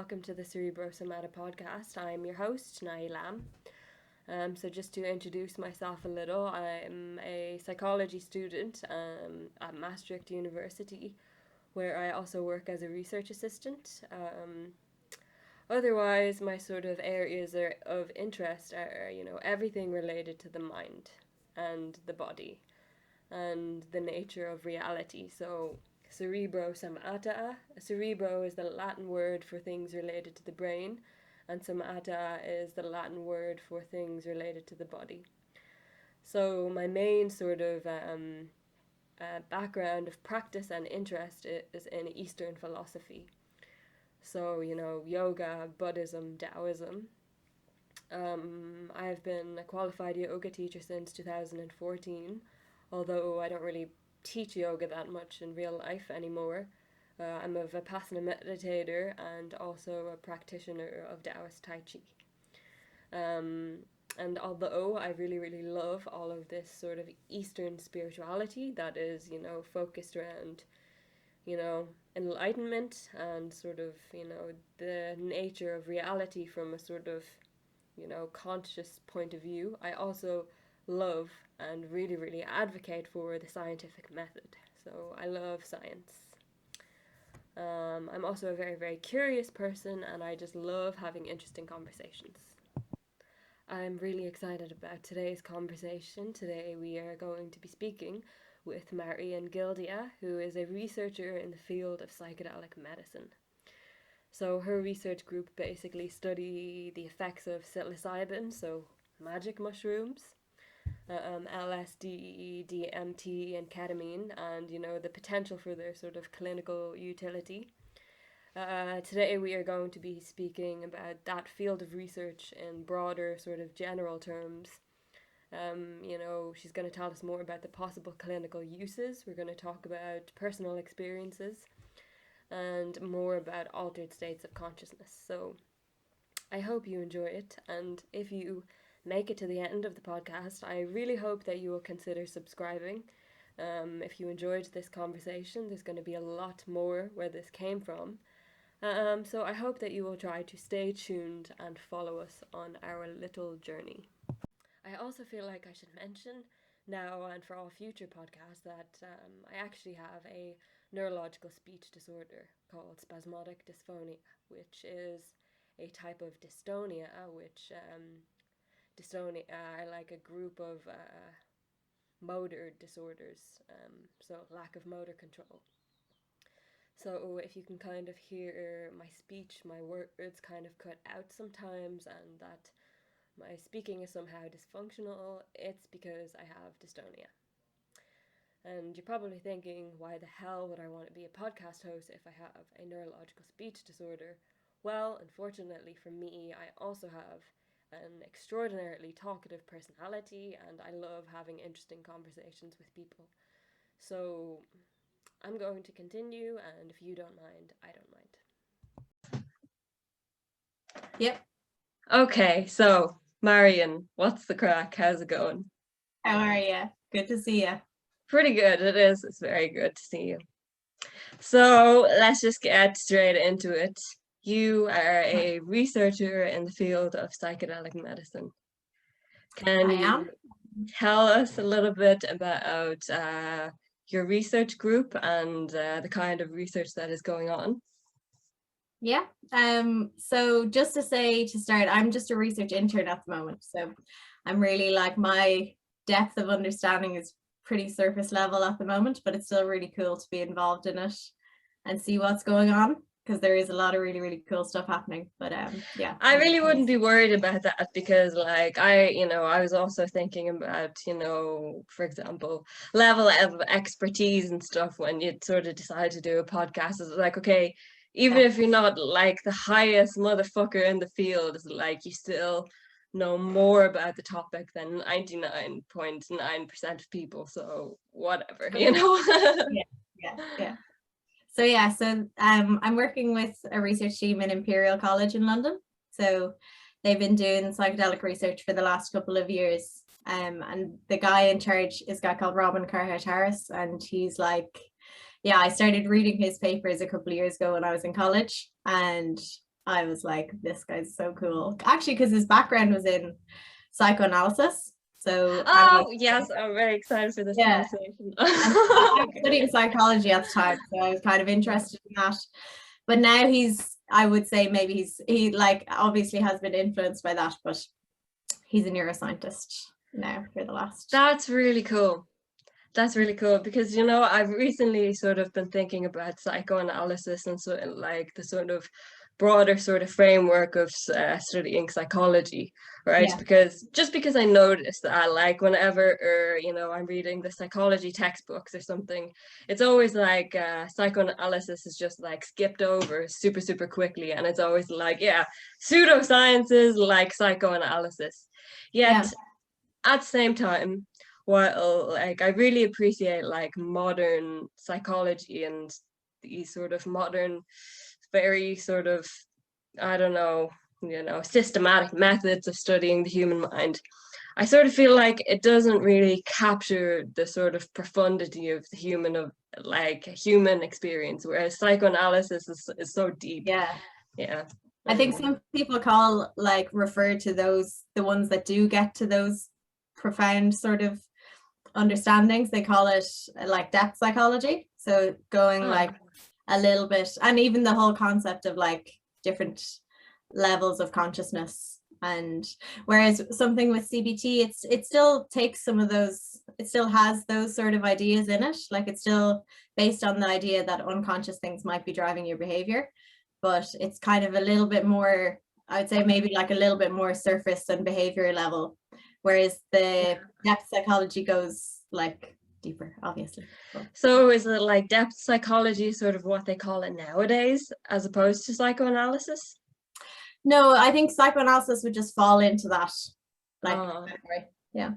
welcome to the Cerebro Somata podcast. I'm your host, Nai Lam. So just to introduce myself a little, I'm a psychology student at Maastricht University, where I also work as a research assistant. Otherwise, my sort of areas of interest are, everything related to the mind and the body and the nature of reality. So Cerebro Somata. Cerebro is the Latin word for things related to the brain, and somata is the Latin word for things related to the body. So my main sort of background of practice and interest is in Eastern philosophy. So, yoga, Buddhism, Taoism. I've been a qualified yoga teacher since 2014, although I don't really teach yoga that much in real life anymore. I'm a Vipasana meditator and also a practitioner of Taoist Tai Chi. And although I really, really love all of this sort of Eastern spirituality that is, focused around, enlightenment and sort of, the nature of reality from a sort of, conscious point of view, I also love and really, really advocate for the scientific method. So I love science. I'm also a very, very curious person, and I just love having interesting conversations. I'm really excited about today's conversation. Today we are going to be speaking with Marion Gildea, who is a researcher in the field of psychedelic medicine. So her research group basically study the effects of psilocybin, so magic mushrooms, LSD, DMT, and ketamine, and the potential for their sort of clinical utility. Today we are going to be speaking about that field of research in broader sort of general terms. She's going to tell us more about the possible clinical uses. We're going to talk about personal experiences and more about altered states of consciousness. So I hope you enjoy it, and if you make it to the end of the podcast, I really hope that you will consider subscribing. If you enjoyed this conversation, there's going to be a lot more where this came from. So I hope that you will try to stay tuned and follow us on our little journey. I also feel like I should mention now and for all future podcasts that I actually have a neurological speech disorder called spasmodic dysphonia, which is a type of dystonia, which dystonia are like a group of motor disorders, so lack of motor control. So if you can kind of hear my speech, my words kind of cut out sometimes, and that my speaking is somehow dysfunctional, it's because I have dystonia. And you're probably thinking, why the hell would I want to be a podcast host if I have a neurological speech disorder? Well, unfortunately for me, I also have an extraordinarily talkative personality, and I love having interesting conversations with people. So I'm going to continue, and if you don't mind, I don't mind. Yep. Okay, so Marion, what's the crack? How's it going? How are you? Good to see you. Pretty good, it is. It's very good to see you. So let's just get straight into it. You are a researcher in the field of psychedelic medicine. Can you tell us a little bit about your research group and the kind of research that is going on? Yeah. So just to say to start, I'm just a research intern at the moment. So I'm really like, my depth of understanding is pretty surface level at the moment, but it's still really cool to be involved in it and see what's going on, because there is a lot of really, really cool stuff happening. But yeah. I really wouldn't be worried about that, because like I was also thinking about, for example, level of expertise and stuff when you sort of decide to do a podcast. It's like, okay, even if you're not like the highest motherfucker in the field, it's like you still know more about the topic than 99.9% of people. So whatever, Yeah. So I'm working with a research team in Imperial College in London. So they've been doing psychedelic research for the last couple of years. And the guy in charge is a guy called Robin Carhart-Harris, and he's like, I started reading his papers a couple of years ago when I was in college, and I was like, this guy's so cool. Actually, because his background was in psychoanalysis. So Oh, yes, I'm very excited for this yeah, conversation. and I was Okay. studying psychology at the time, so I was kind of interested in that. But now I would say maybe he like obviously has been influenced by that, but he's a neuroscientist now for the last. That's really cool. That's really cool because, you know, I've recently sort of been thinking about psychoanalysis and so like the sort of broader sort of framework of studying psychology, right? Yeah, Because I noticed that like whenever, you know, I'm reading the psychology textbooks or something, it's always like psychoanalysis is just like skipped over super, super quickly. And it's always like, yeah, pseudosciences like psychoanalysis. yeah, Yet at the same time, while like I really appreciate like modern psychology and these sort of modern, very sort of, I don't know, you know, systematic methods of studying the human mind, I sort of feel like it doesn't really capture the sort of profundity of the human of like human experience, whereas psychoanalysis is so deep. yeah. Yeah. I think Mm. some people refer to those, the ones that do get to those profound sort of understandings, they call it like depth psychology. So going Ah. like a little bit, and even the whole concept of like different levels of consciousness. And whereas something with CBT, it still takes some of those, it still has those sort of ideas in it. Like it's still based on the idea that unconscious things might be driving your behavior, but it's kind of a little bit more, I would say maybe like a little bit more surface and behavior level, whereas the depth psychology goes like deeper, obviously. But So is it like depth psychology sort of what they call it nowadays, as opposed to psychoanalysis? no, I think psychoanalysis would just fall into that like Oh, category. Yeah.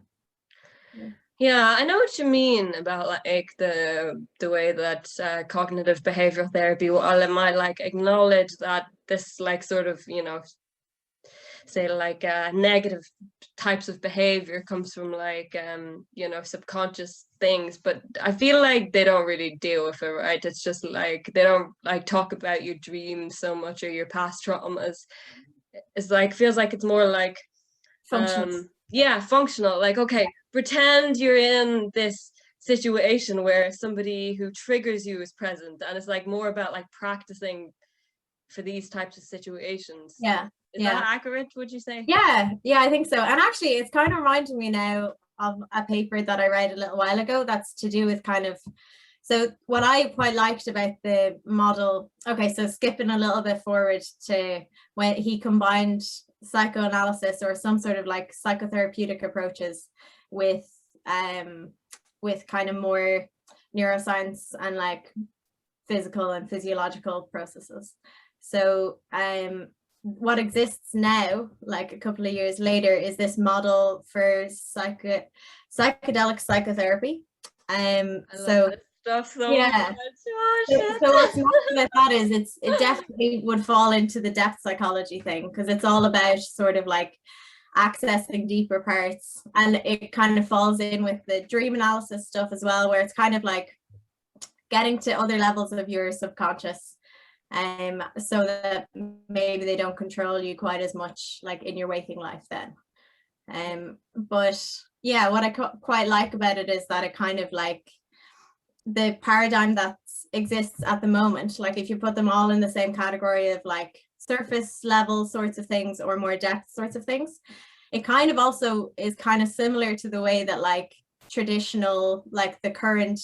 yeah, I know what you mean about like the way that cognitive behavioral therapy, while it might like acknowledge that this like sort of, you know, say like negative types of behavior comes from like you know, subconscious things, but I feel like they don't really deal with it, right? It's just like they don't like talk about your dreams so much or your past traumas. It's like feels like it's more like Functional. yeah, functional, like okay, pretend you're in this situation where somebody who triggers you is present, and it's like more about like practicing for these types of situations. Yeah. Is that Yeah. accurate, would you say? Yeah. Yeah, I think so. And actually it's kind of reminding me now of a paper that I read a little while ago that's to do with kind of, so what I quite liked about the model, okay, so skipping a little bit forward to when he combined psychoanalysis or some sort of like psychotherapeutic approaches with kind of more neuroscience and like physical and physiological processes. So what exists now, like a couple of years later, is this model for psychedelic psychotherapy. I love So this stuff so much. yeah, Oh so what's shit. nice about that is it definitely would fall into the depth psychology thing, because it's all about sort of like accessing deeper parts, and it kind of falls in with the dream analysis stuff as well, where it's kind of like getting to other levels of your subconscious, so that maybe they don't control you quite as much like in your waking life then. But yeah, what I quite like about it is that it kind of like the paradigm that exists at the moment, like if you put them all in the same category of like surface level sorts of things or more depth sorts of things, it kind of also is kind of similar to the way that like traditional, like the current,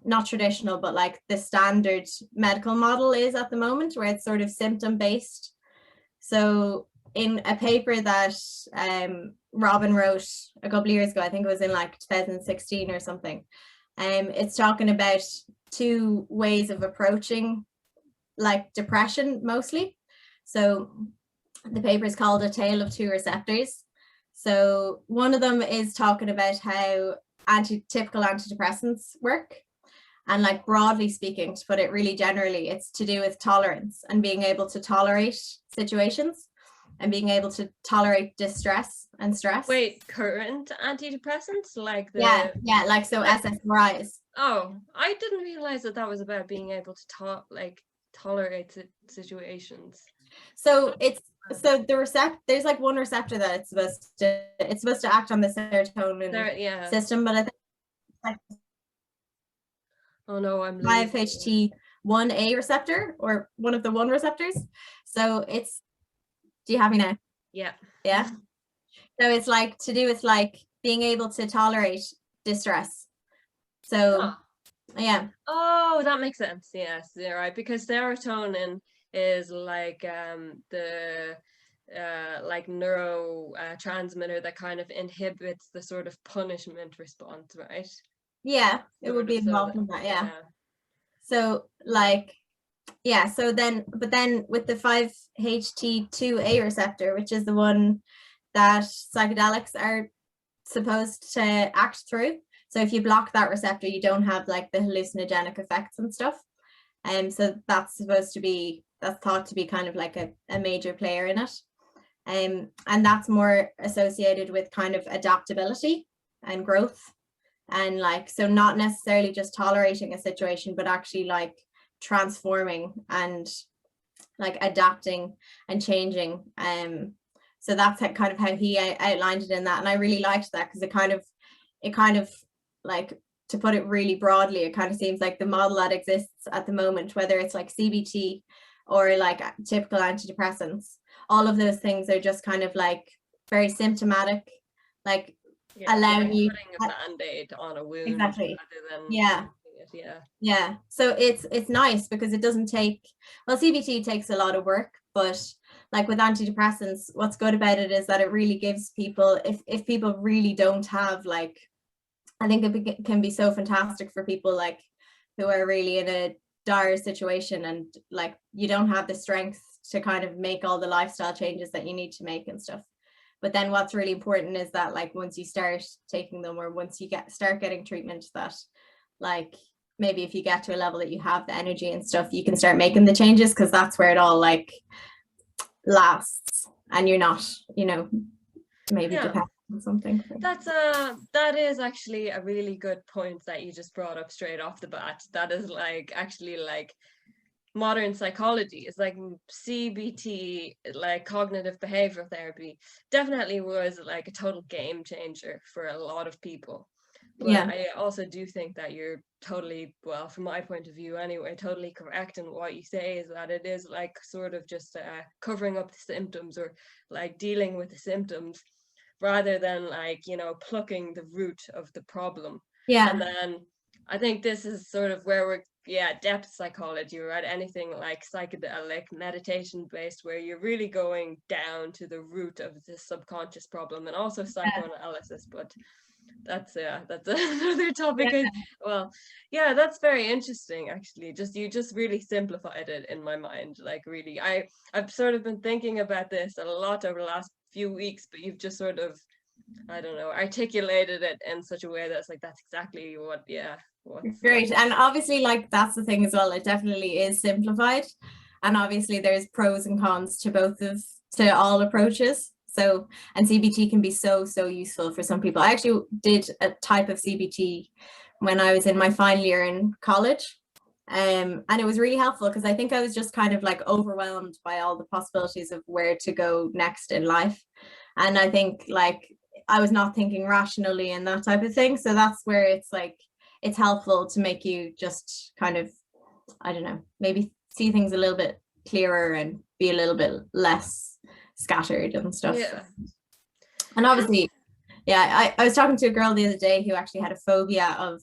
not traditional, but like the standard medical model is at the moment, where it's sort of symptom based. So in a paper that Robin wrote a couple of years ago, I think it was in like 2016 or something, it's talking about two ways of approaching like depression mostly. So the paper is called A Tale of Two Receptors. So one of them is talking about how typical antidepressants work. And like broadly speaking, to put it really generally, it's to do with tolerance and being able to tolerate situations and being able to tolerate distress and stress. Wait, current antidepressants like Yeah, the yeah, like so like SSRIs. oh, I didn't realize that that was about being able to tolerate situations. So there's like one receptor that it's supposed to act on the serotonin system, but I think like oh no, I'm 5-HT1A receptor, or one of the one receptors. So it's, do you have me now? Yeah. So it's like to do with like being able to tolerate distress. So yeah. Oh, that makes sense. Yes, you're right, because serotonin is like the like neurotransmitter that kind of inhibits the sort of punishment response, right? Yeah, it would be involved in that. Yeah. So like, yeah, so then, but then with the 5-HT2A receptor, which is the one that psychedelics are supposed to act through. So if you block that receptor, you don't have like the hallucinogenic effects and stuff. And so that's thought to be kind of like a major player in it. And that's more associated with kind of adaptability and growth. And like, so not necessarily just tolerating a situation, but actually like transforming and like adapting and changing. So that's kind of how he outlined it in that. And I really liked that, because it kind of like, to put it really broadly, it kind of seems like the model that exists at the moment, whether it's like CBT or like typical antidepressants, all of those things are just kind of like very symptomatic, like allowing you putting a band-aid on a wound. Exactly. Rather than yeah. So it's nice because it doesn't take, well, CBT takes a lot of work, but like with antidepressants, what's good about it is that it really gives people, if people really don't have like, I think it can be so fantastic for people like who are really in a dire situation, and like you don't have the strength to kind of make all the lifestyle changes that you need to make and stuff. But then what's really important is that like once you start taking them, or once you start getting treatment, that like maybe if you get to a level that you have the energy and stuff, you can start making the changes, because that's where it all like lasts, and you're not, maybe dependent on something. That is actually a really good point that you just brought up straight off the bat. That is like actually like modern psychology is like CBT, like cognitive behavioral therapy, definitely was like a total game changer for a lot of people. But I also do think that you're totally, well, from my point of view anyway, totally correct in what you say, is that it is like sort of just covering up the symptoms, or like dealing with the symptoms, rather than like, plucking the root of the problem. And then I think this is sort of where we're, depth psychology, right? Anything like psychedelic meditation based, where you're really going down to the root of the subconscious problem, and also psychoanalysis, but that's another topic. That's very interesting actually. You just really simplified it in my mind, like really. I've sort of been thinking about this a lot over the last few weeks, but you've just sort of, I don't know, articulated it in such a way that's like, that's exactly what great. And obviously like that's the thing as well, it definitely is simplified, and obviously there's pros and cons to all approaches. So, and CBT can be so useful for some people. I actually did a type of CBT when I was in my final year in college, and it was really helpful, because I think I was just kind of like overwhelmed by all the possibilities of where to go next in life, and I think like I was not thinking rationally and that type of thing. So that's where it's like, it's helpful to make you just kind of, I don't know, maybe see things a little bit clearer and be a little bit less scattered and stuff. And obviously, I was talking to a girl the other day who actually had a phobia of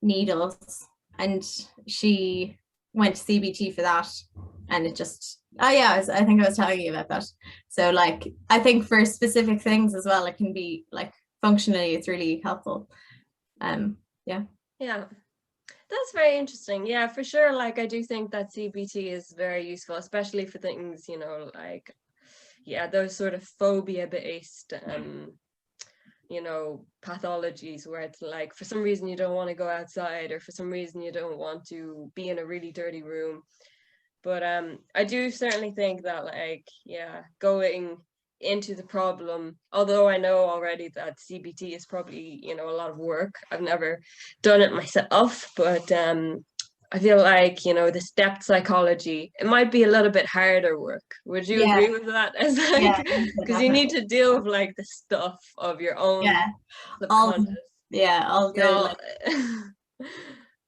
needles, and she went to CBT for that, and it just, I think I was telling you about that. So like, I think for specific things as well, it can be like functionally, it's really helpful. That's very interesting. Yeah, for sure. Like, I do think that CBT is very useful, especially for things, like, those sort of phobia-based, pathologies, where it's like, for some reason you don't want to go outside, or for some reason you don't want to be in a really dirty room. But I do certainly think that, like, going into the problem, although I know already that CBT is probably, a lot of work. I've never done it myself, but I feel like, you know, this depth psychology, it might be a little bit harder work. Would you Yeah, agree with that? It's yeah, like, because you need to deal with like the stuff of your own yeah. All subconscious. all You the know, like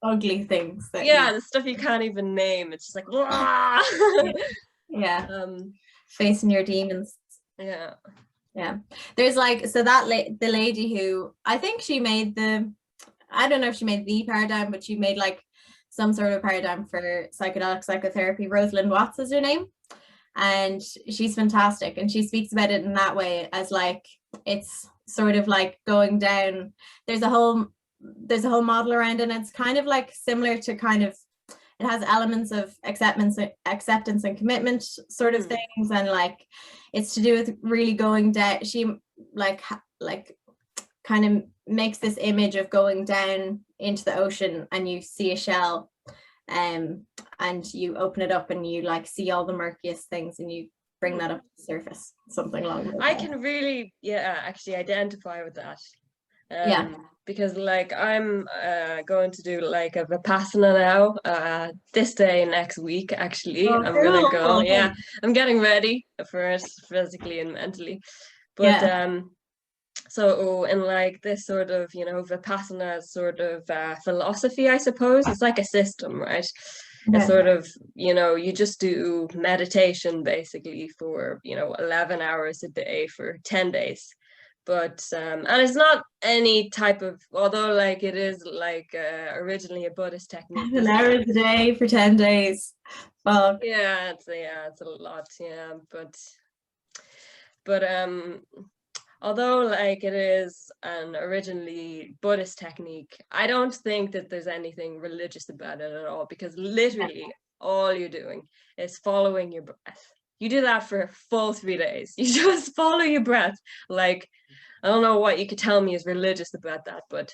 ugly things that yeah, you the stuff you can't even name. It's just like, "Wah!" yeah, um, facing your demons. yeah. Yeah, there's like, so that the lady who I think she made I don't know if she made the paradigm, but she made like some sort of paradigm for psychedelic psychotherapy. Rosalind Watts is her name, and she's fantastic, and she speaks about it in that way, as like it's sort of like going down, there's a whole model around it, and it's kind of like similar to kind of, it has elements of acceptance and commitment sort of things, and like it's to do with really going down. She like kind of makes this image of going down into the ocean, and you see a shell, and you open it up and you like see all the murkiest things, and you bring that up to the surface, something along those I lines. can really, actually identify with that. Yeah. Because like I'm going to do like a Vipasana now, this day next week actually. Oh, I'm gonna go. cool. Yeah, I'm getting ready for it physically and mentally. But Yeah. so in like this sort of, you know, Vipassana sort of philosophy, I suppose, it's like a system, right? It's Yeah. sort of, you know, you just do meditation basically for, you know, 11 hours a day for 10 days. But and it's not any type of, although like it is like originally a Buddhist technique. 11 hours a day for 10 days. Fuck. Yeah, it's a lot, yeah. But although like it is an originally Buddhist technique, I don't think that there's anything religious about it at all, because literally all you're doing is following your breath. You do that for a full 3 days. You just follow your breath. Like, I don't know what you could tell me is religious about that, but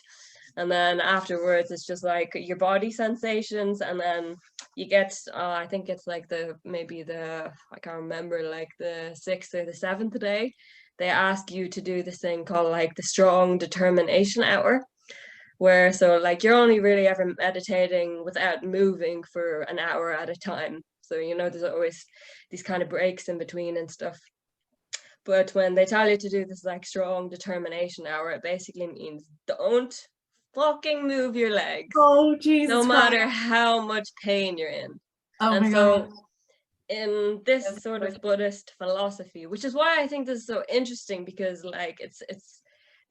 and then afterwards it's just like your body sensations, and then you get I think it's like I can't remember, like the 6th or the 7th day, they ask you to do this thing called like the strong determination hour, where so like you're only really ever meditating without moving for an hour at a time. So, you know, there's always these kind of breaks in between and stuff. But when they tell you to do this like strong determination hour, it basically means don't fucking move your legs, Oh, no Jesus Christ. matter how much pain you're in. Oh And my so God. in this sort of Buddhist philosophy, which is why I think this is so interesting, because like it's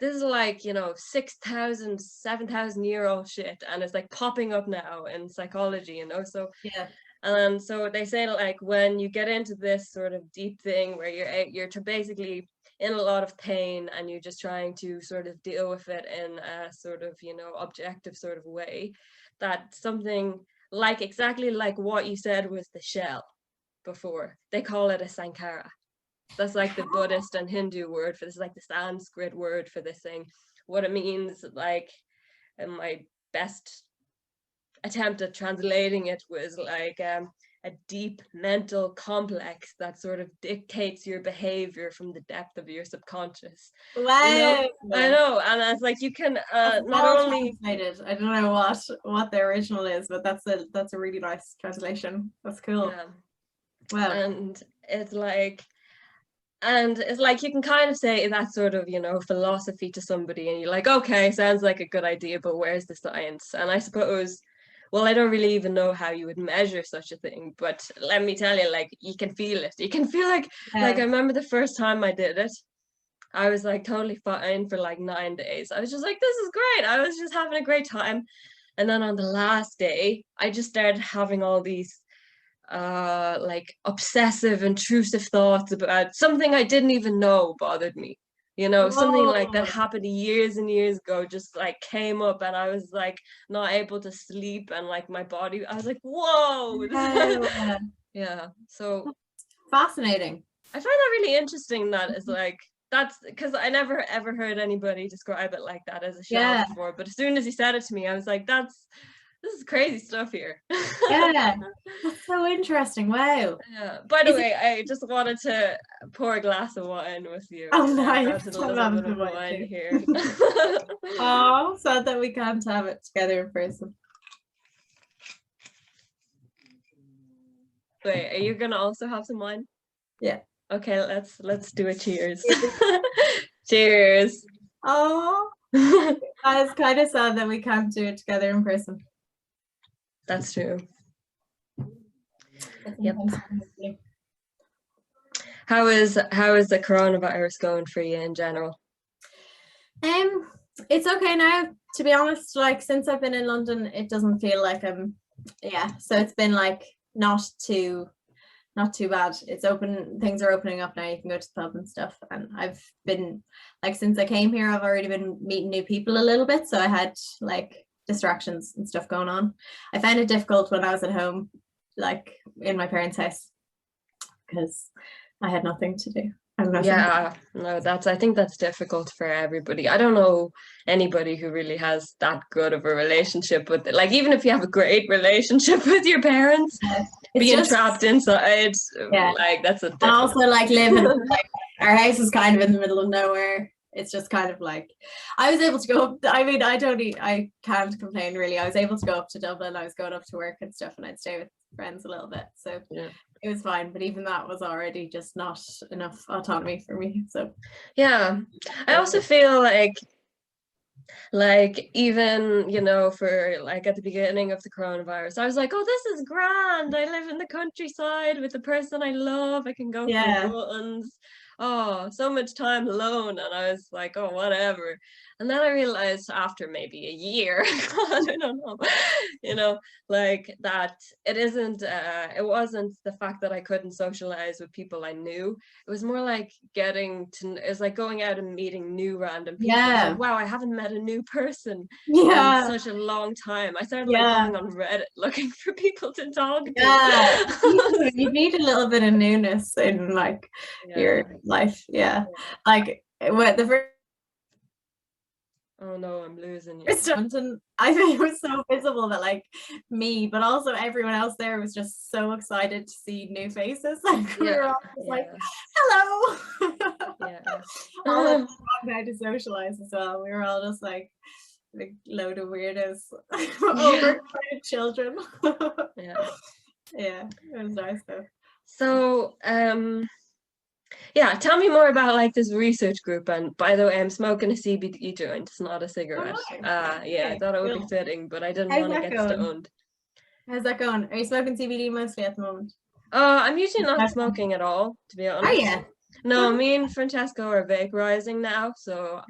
this is like, you know, 6,000, 7,000 year old shit, and it's like popping up now in psychology, you know. So Yeah. and so they say like when you get into this sort of deep thing where you're basically in a lot of pain, and you're just trying to sort of deal with it in a sort of, you know, objective sort of way, that something like exactly like what you said with the shell before, they call it a sankhara. That's like the Buddhist and Hindu word for this, like the Sanskrit word for this thing. What it means, like in my best attempt at translating it, was like a deep mental complex that sort of dictates your behavior from the depth of your subconscious. Wow. You know, I know, and it's like you can not well only translated. I don't know what the original is, but that's a really nice translation. That's cool. yeah, Wow. and it's like you can kind of say that sort of, you know, philosophy to somebody, and you're like, okay, sounds like a good idea, but where's the science? And I suppose, well, I don't really even know how you would measure such a thing, but let me tell you, like, you can feel it. You can feel like I remember the first time I did it, I was like totally fine for like 9 days. I was just like, this is great. I was just having a great time. And then on the last day, I just started having all these like obsessive, intrusive thoughts about something I didn't even know bothered me. You know, something like that happened years and years ago just like came up, and I was like not able to sleep, and like my body, I was like, whoa. Yeah. So fascinating. I find that really interesting, that is like, that's because I never ever heard anybody describe it like that, as a shell before. But as soon as he said it to me, I was like, this is crazy stuff here. Yeah, that's so interesting. Wow. Yeah. By the way, I just wanted to pour a glass of wine with you. Oh, nice. Got a little bit of wine here. Oh, sad that we can't have it together in person. Wait, are you gonna also have some wine? Yeah. Okay, let's do a cheers. Cheers. Oh, it's kind of sad that we can't do it together in person. That's true. Yep. How is the coronavirus going for you in general? It's okay now, to be honest. Like, since I've been in London, it doesn't feel like so it's been like not too bad. It's open, things are opening up now, you can go to the pub and stuff, and I've been like, since I came here, I've already been meeting new people a little bit, so I had like distractions and stuff going on. I found it difficult when I was at home, like in my parents' house, because I had nothing to do. Yeah, no, I think that's difficult for everybody. I don't know anybody who really has that good of a relationship with it. Like, even if you have a great relationship with your parents, being trapped inside, like, that's a difficult. And also like living, like, our house is kind of in the middle of nowhere. It's just kind of like, I was able to go up, I mean, I can't complain really. I was able to go up to Dublin, I was going up to work and stuff, and I'd stay with friends a little bit, so yeah, it was fine, but even that was already just not enough autonomy for me. So yeah, I also feel like even, you know, for like at the beginning of the coronavirus, I was like, oh, this is grand. I live in the countryside with the person I love. I can go for runs. Oh, so much time alone. And I was like, oh, whatever. And then I realized after maybe a year, I don't know, you know, like that it wasn't the fact that I couldn't socialize with people I knew. It was more like it's like going out and meeting new random people. Yeah. Like, wow, I haven't met a new person in such a long time. I started like going on Reddit looking for people to talk to. Yeah, you need a little bit of newness in like your life. Yeah, like what the first. Oh no, I'm losing you. And I think it was so visible that like me, but also everyone else there was just so excited to see new faces. Like we were all just like, hello. All how to socialize as well. We were all just like a load of weirdos, overexcited children. Yeah, it was nice though. So yeah, tell me more about like this research group. And by the way, I'm smoking a CBD joint. It's not a cigarette. Yeah, I thought it would be fitting, but I didn't want to get stoned. How's that going? Are you smoking CBD mostly at the moment? I'm usually not smoking at all, to be honest. Oh yeah. No, me and Francesco are vaporizing now. So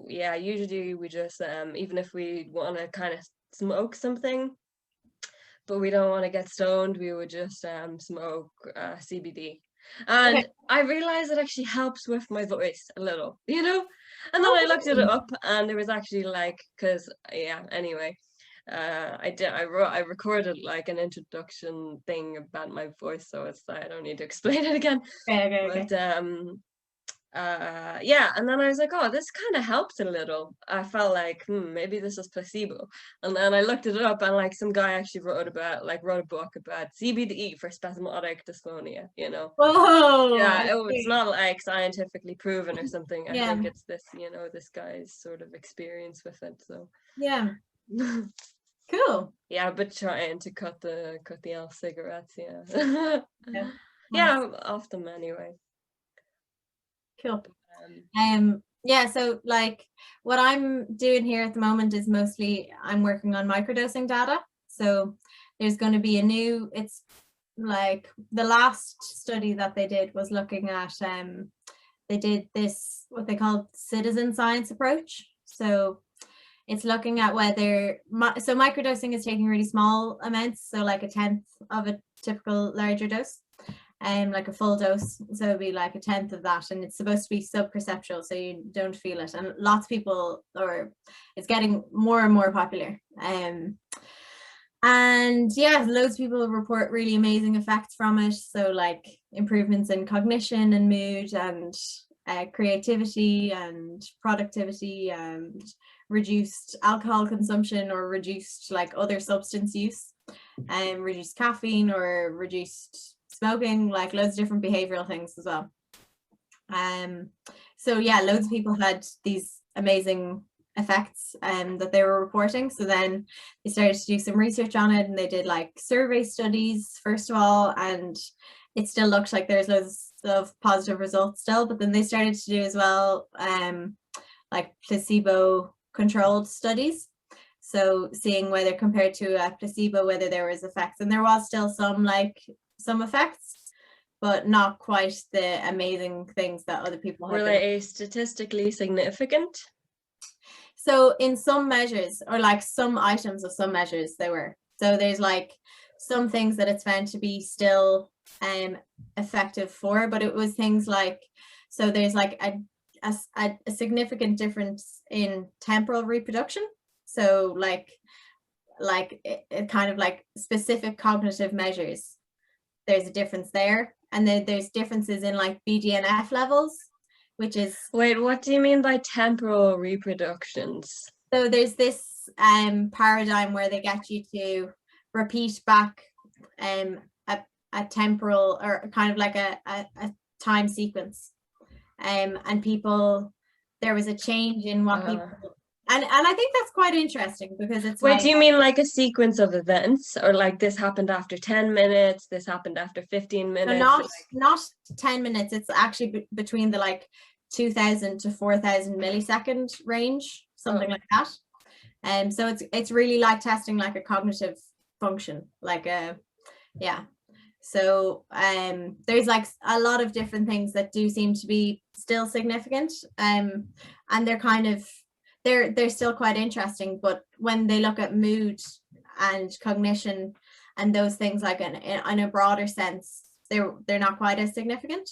yeah, usually we just even if we want to kind of smoke something, but we don't want to get stoned, we would just smoke CBD. And I realized it actually helps with my voice a little, you know? And then I looked it up, and there was actually like, because anyway, I recorded like an introduction thing about my voice, so I don't need to explain it again. But and then I was like, oh, this kind of helped a little. I felt like maybe this is placebo, and then I looked it up, and like some guy actually wrote a book about CBD for spasmodic dysphonia, you know. Whoa. Yeah, it's not like scientifically proven or something. I think it's this, you know, this guy's sort of experience with it. So yeah. Cool. Yeah, but trying to cut the elf cigarettes, yeah, off them anyway. Cool. Yeah, so like what I'm doing here at the moment is mostly I'm working on microdosing data. So there's going to be it's like the last study that they did was looking at they did this what they call citizen science approach. So it's looking at whether microdosing is taking really small amounts, so like 1/10 of a typical larger dose. Like a full dose, so it'd be like 1/10 of that, and it's supposed to be sub-perceptual, so you don't feel it. And lots of people, or it's getting more and more popular. And yeah, loads of people report really amazing effects from it. So like improvements in cognition and mood and creativity and productivity and reduced alcohol consumption or reduced like other substance use and reduced caffeine or reduced smoking, like loads of different behavioral things as well. So yeah, loads of people had these amazing effects that they were reporting. So then they started to do some research on it, and they did like survey studies first of all, and it still looked like there's loads of positive results still, but then they started to do as well like placebo controlled studies, so seeing whether compared to a placebo whether there was effects, and there was still some effects, but not quite the amazing things that other people had. Were they statistically significant? So in some measures, or like some items of some measures, they were. So there's like some things that it's found to be still effective for, but it was things like, so there's like a significant difference in temporal reproduction. So like it kind of like specific cognitive measures, there's a difference there, and then there's differences in like BDNF levels, which is, wait, what do you mean by temporal reproductions? so there's this paradigm where they get you to repeat back a temporal, or kind of like a time sequence, and people, there was a change in what people, and I think that's quite interesting, because it's wait, like, do you mean like a sequence of events, or like this happened after 10 minutes, this happened after 15 minutes? So not 10 minutes, it's actually between the like 2000 to 4000 millisecond range, something like that. And so it's really like testing like a cognitive function, like a, yeah. So there's like a lot of different things that do seem to be still significant, and they're kind of, they're still quite interesting, but when they look at mood and cognition and those things, like in a broader sense, they're not quite as significant.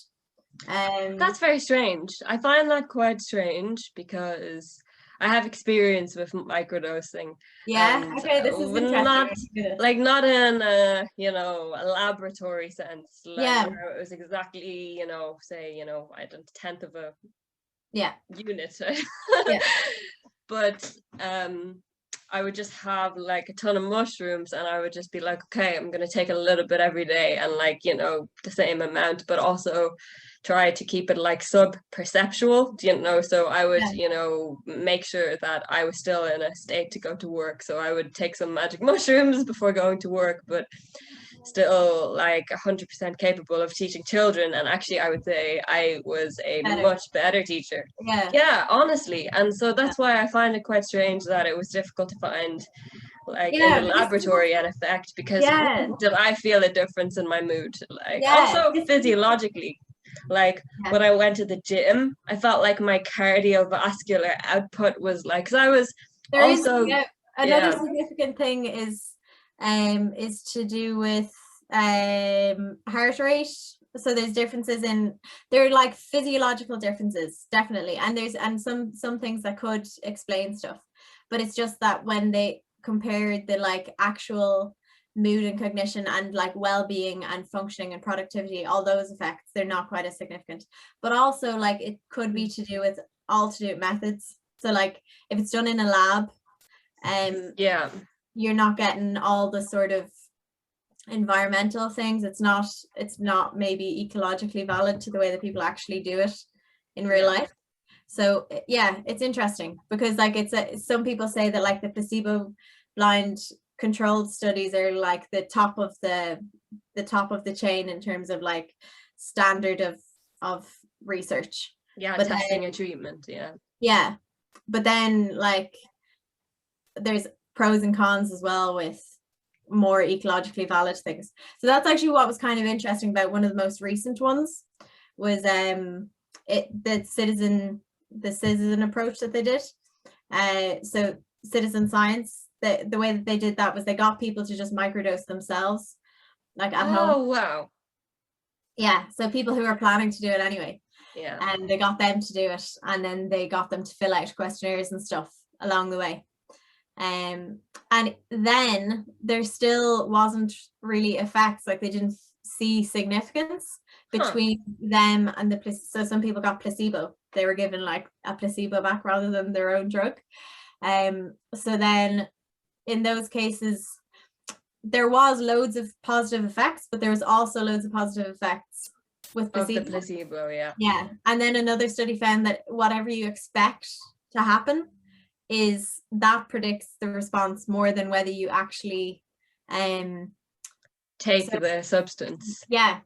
That's very strange. I find that quite strange because I have experience with microdosing. Yeah. Okay. This is interesting. Not in a a laboratory sense. Like, yeah. Where it was exactly say I had a tenth of a unit. Yeah. But I would just have like a ton of mushrooms, and I would just be like, okay, I'm gonna take a little bit every day, and like the same amount, but also try to keep it like sub-perceptual, so I would make sure that I was still in a state to go to work. So I would take some magic mushrooms before going to work, but still like 100% capable of teaching children. And actually I would say I was a much better teacher. Yeah, honestly. And so that's why I find it quite strange that it was difficult to find like in the laboratory an effect, because did I feel a difference in my mood, like also physiologically. Like when I went to the gym, I felt like my cardiovascular output was like, because I was another significant thing is to do with heart rate. So there's differences there are like physiological differences, definitely, and there's some things that could explain stuff, but it's just that when they compared the like actual mood and cognition and like well-being and functioning and productivity, all those effects, they're not quite as significant. But also like it could be to do with methods. So like if it's done in a lab, you're not getting all the sort of environmental things. It's not maybe ecologically valid to the way that people actually do it in real life. So it's interesting, because like some people say that like the placebo blind controlled studies are like the top of the chain in terms of like standard of research. But testing a treatment. But then like there's pros and cons as well with more ecologically valid things. So that's actually what was kind of interesting about one of the most recent ones, was the citizen approach that they did. So citizen science, the way that they did that was they got people to just microdose themselves, like at home. Oh wow. Yeah, so people who are planning to do it anyway. Yeah. And they got them to do it, and then they got them to fill out questionnaires and stuff along the way. And then there still wasn't really effects, like they didn't see significance between them and so some people got placebo. They were given like a placebo back rather than their own drug. So then in those cases there was loads of positive effects, but there was also loads of positive effects with placebo. Of the placebo, and then another study found that whatever you expect to happen is that predicts the response more than whether you actually take the substance. Yeah.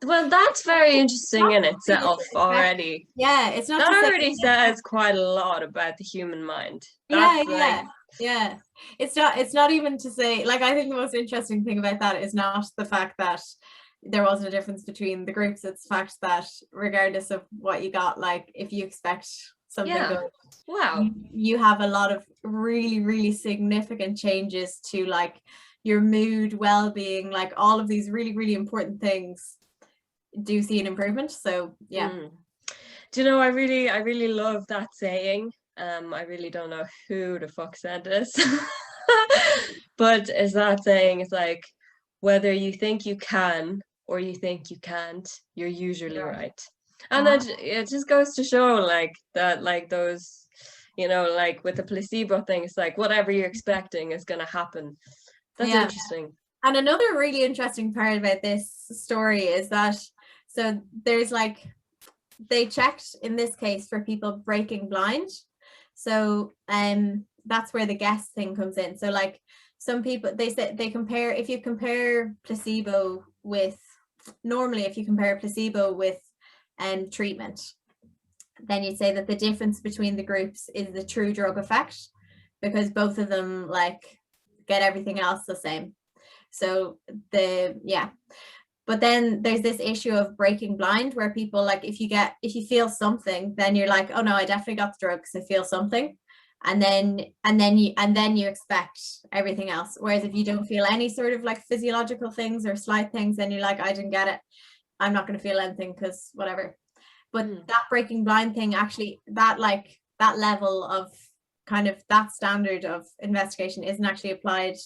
Well, that's very interesting in itself already. Yeah, it's not that already says quite a lot about the human mind. That's yeah. It's not even to say, like, I think the most interesting thing about that is not the fact that there wasn't a difference between the groups. It's the fact that regardless of what you got, like, if you expect something good, wow, you have a lot of really, really significant changes to, like, your mood, well-being, like all of these really, really important things do see an improvement. So yeah. Do you know, I really love that saying. I really don't know who the fuck said this. But is that saying, it's like, whether you think you can or you think you can't, you're usually right. And then it just goes to show, like, that, like, those, you know, like with the placebo thing, it's like whatever you're expecting is going to happen. That's interesting. And another really interesting part about this story is that, so there's like, they checked in this case for people breaking blind. So that's where the guess thing comes in. So like some people, they said they compare, if you compare placebo with, normally if you compare placebo with treatment, then you'd say that the difference between the groups is the true drug effect, because both of them like get everything else the same. So but then there's this issue of breaking blind, where people, like, if you feel something, then you're like, oh no, I definitely got the drug because I feel something, and then you expect everything else. Whereas if you don't feel any sort of like physiological things or slight things, then you're like, I didn't get it, I'm not going to feel anything because whatever. But that breaking blind thing, actually, that level of kind of that standard of investigation isn't actually applied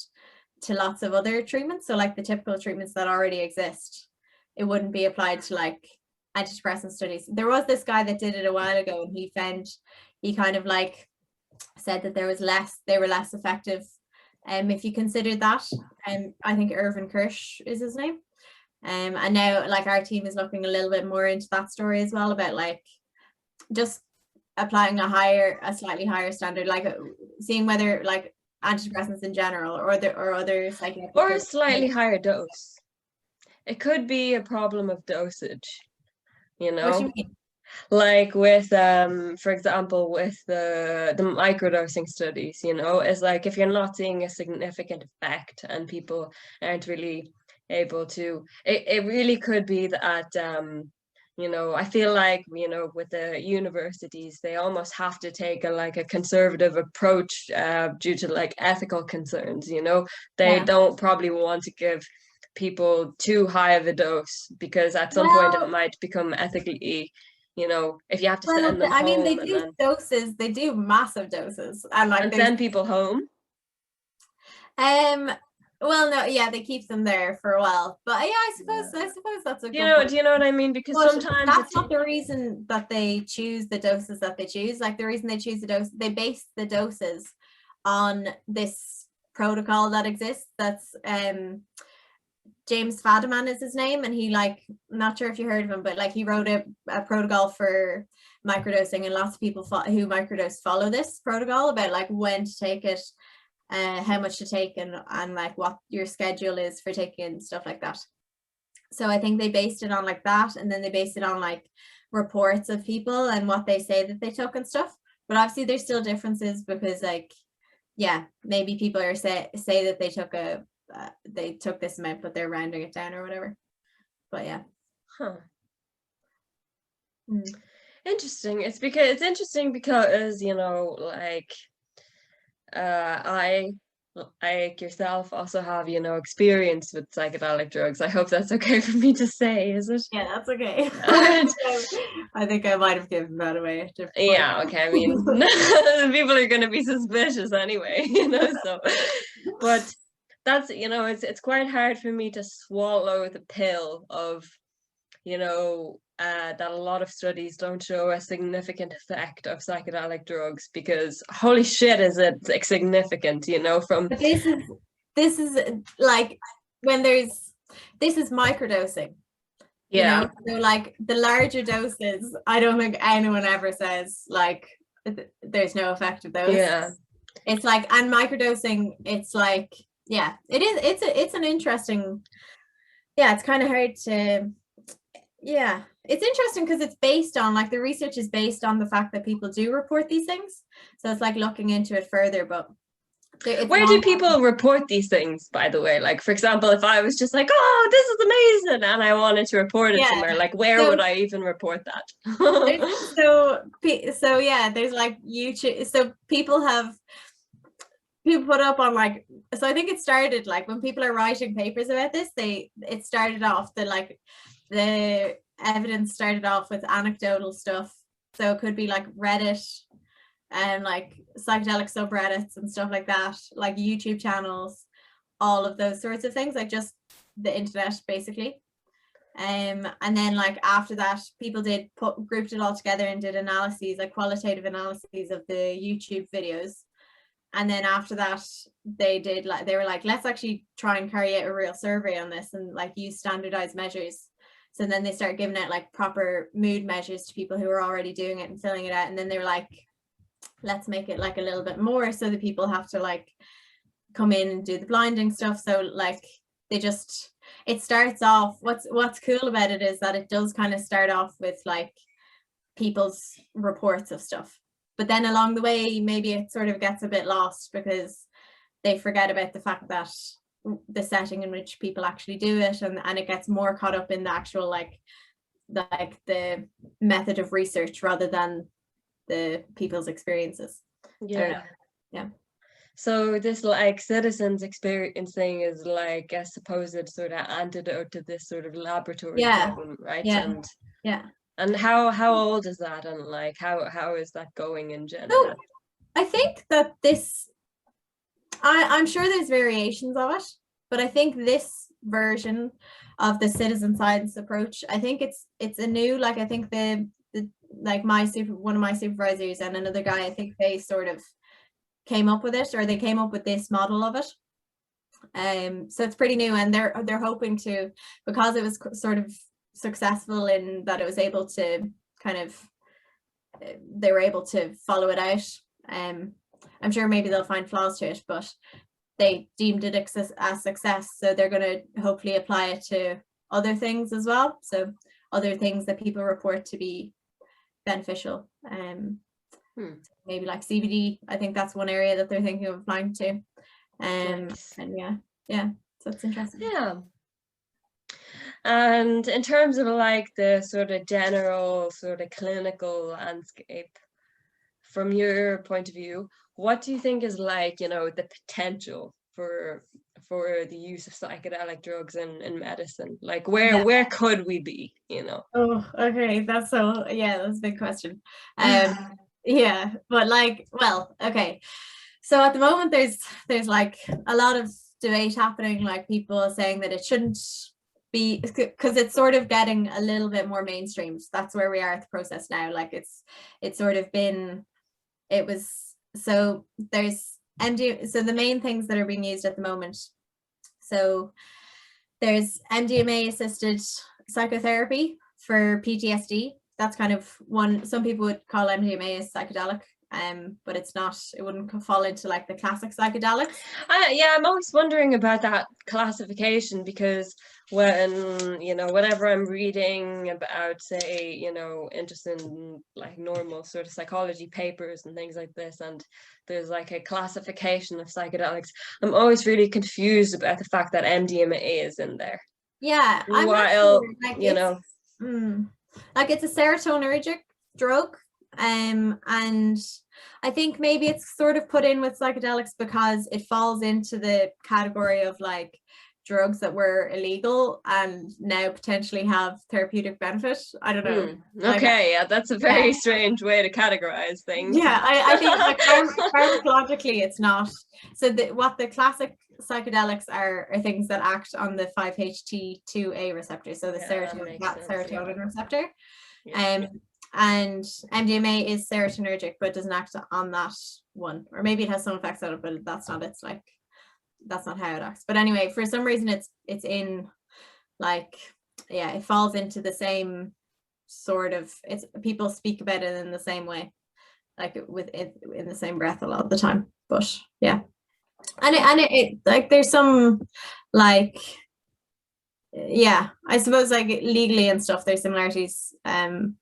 to lots of other treatments. So like the typical treatments that already exist, it wouldn't be applied to like antidepressant studies. There was this guy that did it a while ago, and he kind of like said that they were less effective. If you consider that, I think Irvin Kirsch is his name. And now like our team is looking a little bit more into that story as well, about like just applying a slightly higher standard, like seeing whether like antidepressants in general or other psychiatric, or a slightly higher dose. It could be a problem of dosage, you know. What do you mean? Like with for example, with the microdosing studies, you know, it's like if you're not seeing a significant effect and people aren't really able to, it really could be that you know, I feel like, you know, with the universities, they almost have to take a conservative approach due to like ethical concerns, you know. They don't probably want to give people too high of a dose, because at some point it might become ethically, you know, if you have to send them home. I mean, they do doses, they do massive doses, and like send people home. Well, no, yeah, they keep them there for a while, but yeah, I suppose that's a good do you know what I mean? Because sometimes that's not the reason that they choose the doses that they choose. Like the reason they choose the dose, they base the doses on this protocol that exists. That's James Fadiman is his name, and he, like, not sure if you heard of him, but like he wrote a protocol for microdosing, and lots of people who microdose follow this protocol about like when to take it, how much to take, and like what your schedule is for taking stuff like that. So I think they based it on like that, and then they based it on like reports of people and what they say that they took and stuff. But obviously there's still differences, because like, yeah, maybe people are say that they took this amount, but they're rounding it down or whatever. But yeah. Interesting. It's interesting because, you know, like I, like yourself, also have, you know, experience with psychedelic drugs. I hope that's okay for me to say, is it? Yeah, that's okay. I think I might have given that away. Yeah, okay. I mean, people are going to be suspicious anyway, you know, so. But that's, you know, it's quite hard for me to swallow the pill of, you know, that a lot of studies don't show a significant effect of psychedelic drugs, because holy shit, is it significant, you know, from. But this is like when this is microdosing. Yeah. You know? So like the larger doses, I don't think anyone ever says like, there's no effect of those. Yeah. It's like, and microdosing, it's like, yeah, it's an interesting, yeah, it's kind of hard to, yeah, it's interesting because it's based on, like, the research is based on the fact that people do report these things. So it's like looking into it further, but Where do people report these things, by the way? Like, for example, if I was just like, oh, this is amazing, and I wanted to report it somewhere, like, where would I even report that? so yeah, there's like YouTube. So people put up on, like, so I think it started, like, when people are writing papers about this, it started off the evidence started off with anecdotal stuff. So it could be like Reddit and like psychedelic subreddits and stuff like that, like YouTube channels, all of those sorts of things, like just the internet basically. And then, like, after that, people grouped it all together and did analyses, like qualitative analyses of the YouTube videos. And then after that, they were like, let's actually try and carry out a real survey on this and like use standardized measures. So then they start giving out like proper mood measures to people who are already doing it and filling it out. And then they were like, let's make it like a little bit more so that people have to like come in and do the blinding stuff. So like it starts off, what's cool about it is that it does kind of start off with like people's reports of stuff, but then along the way maybe it sort of gets a bit lost because they forget about the fact that the setting in which people actually do it, and it gets more caught up in the actual like the method of research rather than the people's experiences. Yeah. Yeah. So this like citizens experiencing is like a supposed sort of antidote to this sort of laboratory problem, right? And how old is that, and like how is that going in general? So I think that I'm sure there's variations of it, but I think this version of the citizen science approach, I think it's a new, like, I think the like one of my supervisors and another guy, I think they sort of came up with it, or they came up with this model of it. So it's pretty new, and they're hoping to, because it was sort of successful in that it was able to kind of, they were able to follow it out. I'm sure maybe they'll find flaws to it, but they deemed it a success, so they're going to hopefully apply it to other things as well. So other things that people report to be beneficial. Maybe like CBD, I think that's one area that they're thinking of applying to. Nice. And yeah, so it's interesting. Yeah. And in terms of like the sort of general sort of clinical landscape, from your point of view, what do you think is like, you know, the potential for the use of psychedelic drugs in medicine? Like where could we be, you know? Oh, okay, that's a big question. Yeah, but like, well, okay, so at the moment there's like a lot of debate happening, like people saying that it shouldn't be, because it's sort of getting a little bit more mainstream. So that's where we are at the process now. Like it's sort of been, it was, so there's so the main things that are being used at the moment, so there's MDMA assisted psychotherapy for PTSD. That's kind of one, some people would call MDMA a psychedelic, but it's not, it wouldn't fall into like the classic psychedelics. Yeah, I'm always wondering about that classification, because when, you know, whenever I'm reading about, say, you know, interested in like normal sort of psychology papers and things like this, and there's like a classification of psychedelics, I'm always really confused about the fact that MDMA is in there. Yeah, I'm not sure. Like, you know, like it's a serotonergic drug, and I think maybe it's sort of put in with psychedelics because it falls into the category of like drugs that were illegal and now potentially have therapeutic benefit. I don't know. Okay, yeah, that's a very strange way to categorize things. Yeah, I think like pharmacologically it's not. So what the classic psychedelics are things that act on the 5-HT2A receptor, so the serotonin receptor. And MDMA is serotonergic, but doesn't act on that one, or maybe it has some effects on it, but that's not, it's like, that's not how it acts. But anyway, for some reason it's in like, yeah, it falls into the same sort of, it's, people speak about it in the same way. like with it in the same breath a lot of the time. But yeah, and it like there's some like, yeah, I suppose like legally and stuff there's similarities, and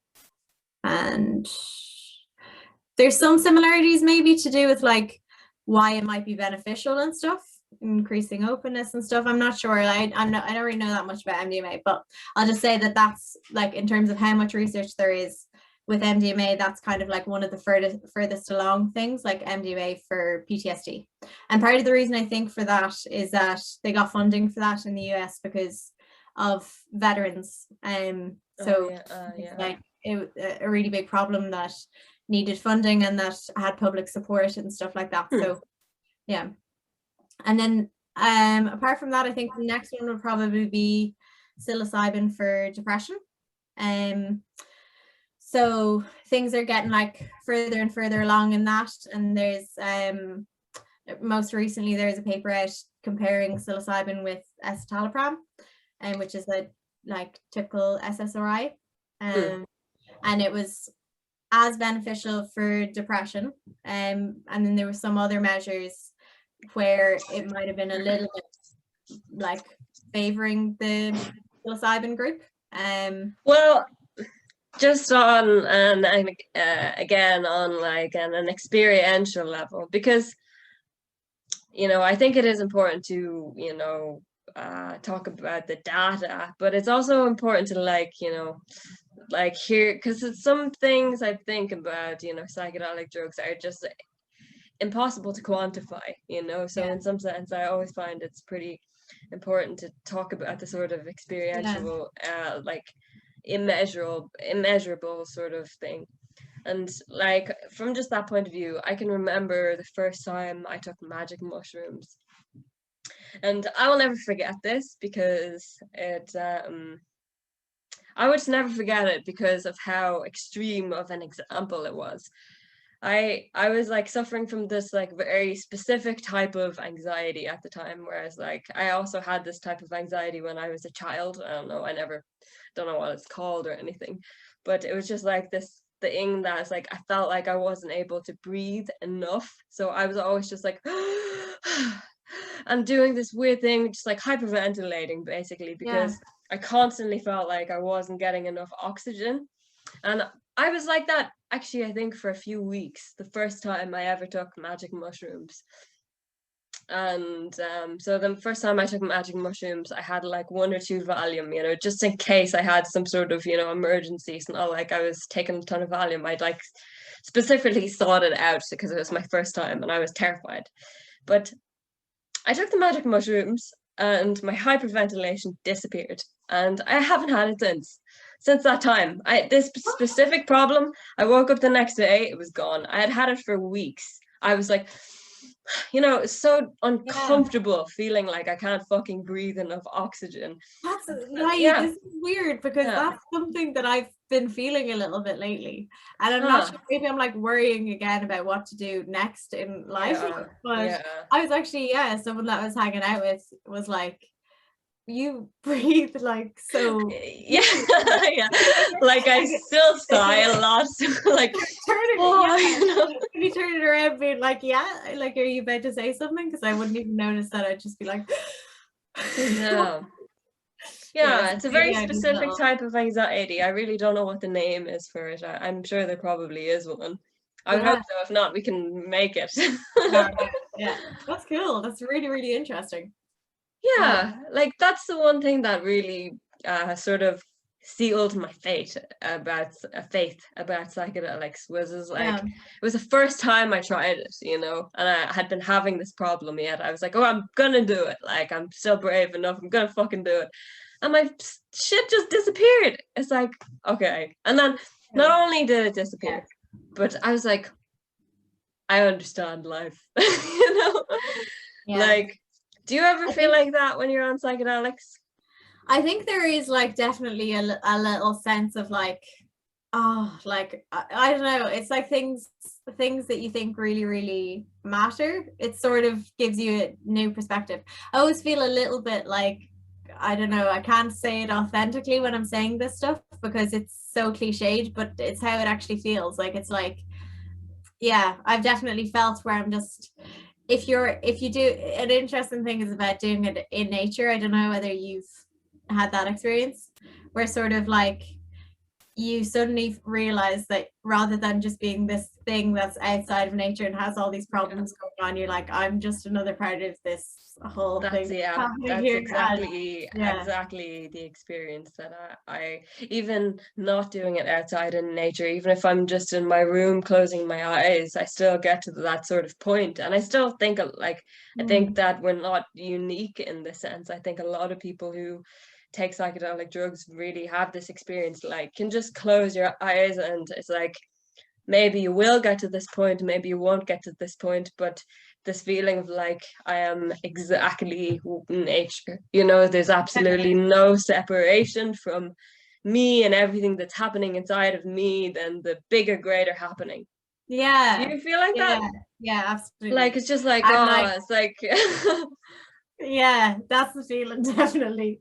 there's some similarities maybe to do with like why it might be beneficial and stuff, increasing openness and stuff. I'm not sure. I don't really know that much about MDMA, but I'll just say that that's like, in terms of how much research there is with MDMA, that's kind of like one of the furthest along things, like MDMA for PTSD. And part of the reason I think for that is that they got funding for that in the US because of veterans. So it's like a really big problem that needed funding and that had public support and stuff like that. So yeah. And then apart from that, I think the next one would probably be psilocybin for depression. So things are getting like further and further along in that, and there's most recently there's a paper out comparing psilocybin with escitalopram, which is a like typical SSRI, and it was as beneficial for depression, and then there were some other measures where it might have been a little bit like favoring the psilocybin group. Well, just on again on like an experiential level, because I think it is important to talk about the data, but it's also important to like hear, because it's some things I think about psychedelic drugs are just impossible to quantify, so in some sense I always find it's pretty important to talk about the sort of experiential like immeasurable sort of thing. And like from just that point of view, I can remember the first time I took magic mushrooms, and I will never forget this because it I would never forget it because of how extreme of an example it was. I was like suffering from this like very specific type of anxiety at the time, whereas like I also had this type of anxiety when I was a child. I don't know what it's called or anything, but it was just like this thing that's like I felt like I wasn't able to breathe enough, so I was always just like and doing this weird thing, just like hyperventilating basically, because I constantly felt like I wasn't getting enough oxygen. And I was like that actually, I think, for a few weeks, the first time I ever took magic mushrooms. And so the first time I took magic mushrooms, I had like 1 or 2 Valium, just in case I had some sort of, emergency. It's not like I was taking a ton of Valium. I'd like specifically thought it out because it was my first time and I was terrified. But I took the magic mushrooms and my hyperventilation disappeared. And I haven't had it since that time. This specific problem, I woke up the next day, it was gone. I had it for weeks. I was like, it's so uncomfortable feeling like I can't fucking breathe enough oxygen. That's this is weird because that's something that I've been feeling a little bit lately, and I'm not sure, maybe I'm like worrying again about what to do next in life. But I was actually someone that I was hanging out with was like, you breathe like so like I still sigh a lot, like you turn it around being like, like, are you about to say something? Because I wouldn't even notice that. I'd just be like it's a very specific type of anxiety. I really don't know what the name is for it. I'm sure there probably is one. I hope so. If not, we can make it. That's cool. That's really, really interesting. Like that's the one thing that really sort of sealed my faith about psychedelics was like it was the first time I tried it, and I had been having this problem yet. I was like, oh, I'm gonna do it. Like, I'm still brave enough. I'm gonna fucking do it. And my shit just disappeared. It's like, okay. And then not only did it disappear, but I was like, I understand life. Like, do you ever feel like that when you're on psychedelics? I think there is like definitely a little sense of like, like I don't know, it's like things that you think really, really matter. It sort of gives you a new perspective. I always feel a little bit like, I don't know, I can't say it authentically when I'm saying this stuff because it's so cliched, but it's how it actually feels. Like, it's like yeah, I've definitely felt where I'm just, if you do, an interesting thing is about doing it in nature. I don't know whether you've had that experience where sort of like you suddenly realize that rather than just being this thing that's outside of nature and has all these Yeah. problems going on, you're like, I'm just another part of this whole That's thing yeah, happening that's here. And yeah, exactly the experience that I even not doing it outside in nature, even if I'm just in my room closing my eyes, I still get to that sort of point. And I still think like I think mm, that we're not unique in this sense. I think a lot of people who take psychedelic drugs really have this experience, like can just close your eyes and it's like maybe you will get to this point, maybe you won't get to this point, but this feeling of like I am exactly nature, you know, there's absolutely no separation from me and everything that's happening inside of me than the bigger, greater happening. Do yeah, you feel like that? yeah, yeah, Like absolutely. it's just like, And oh, like, it's like yeah, that's the feeling, definitely.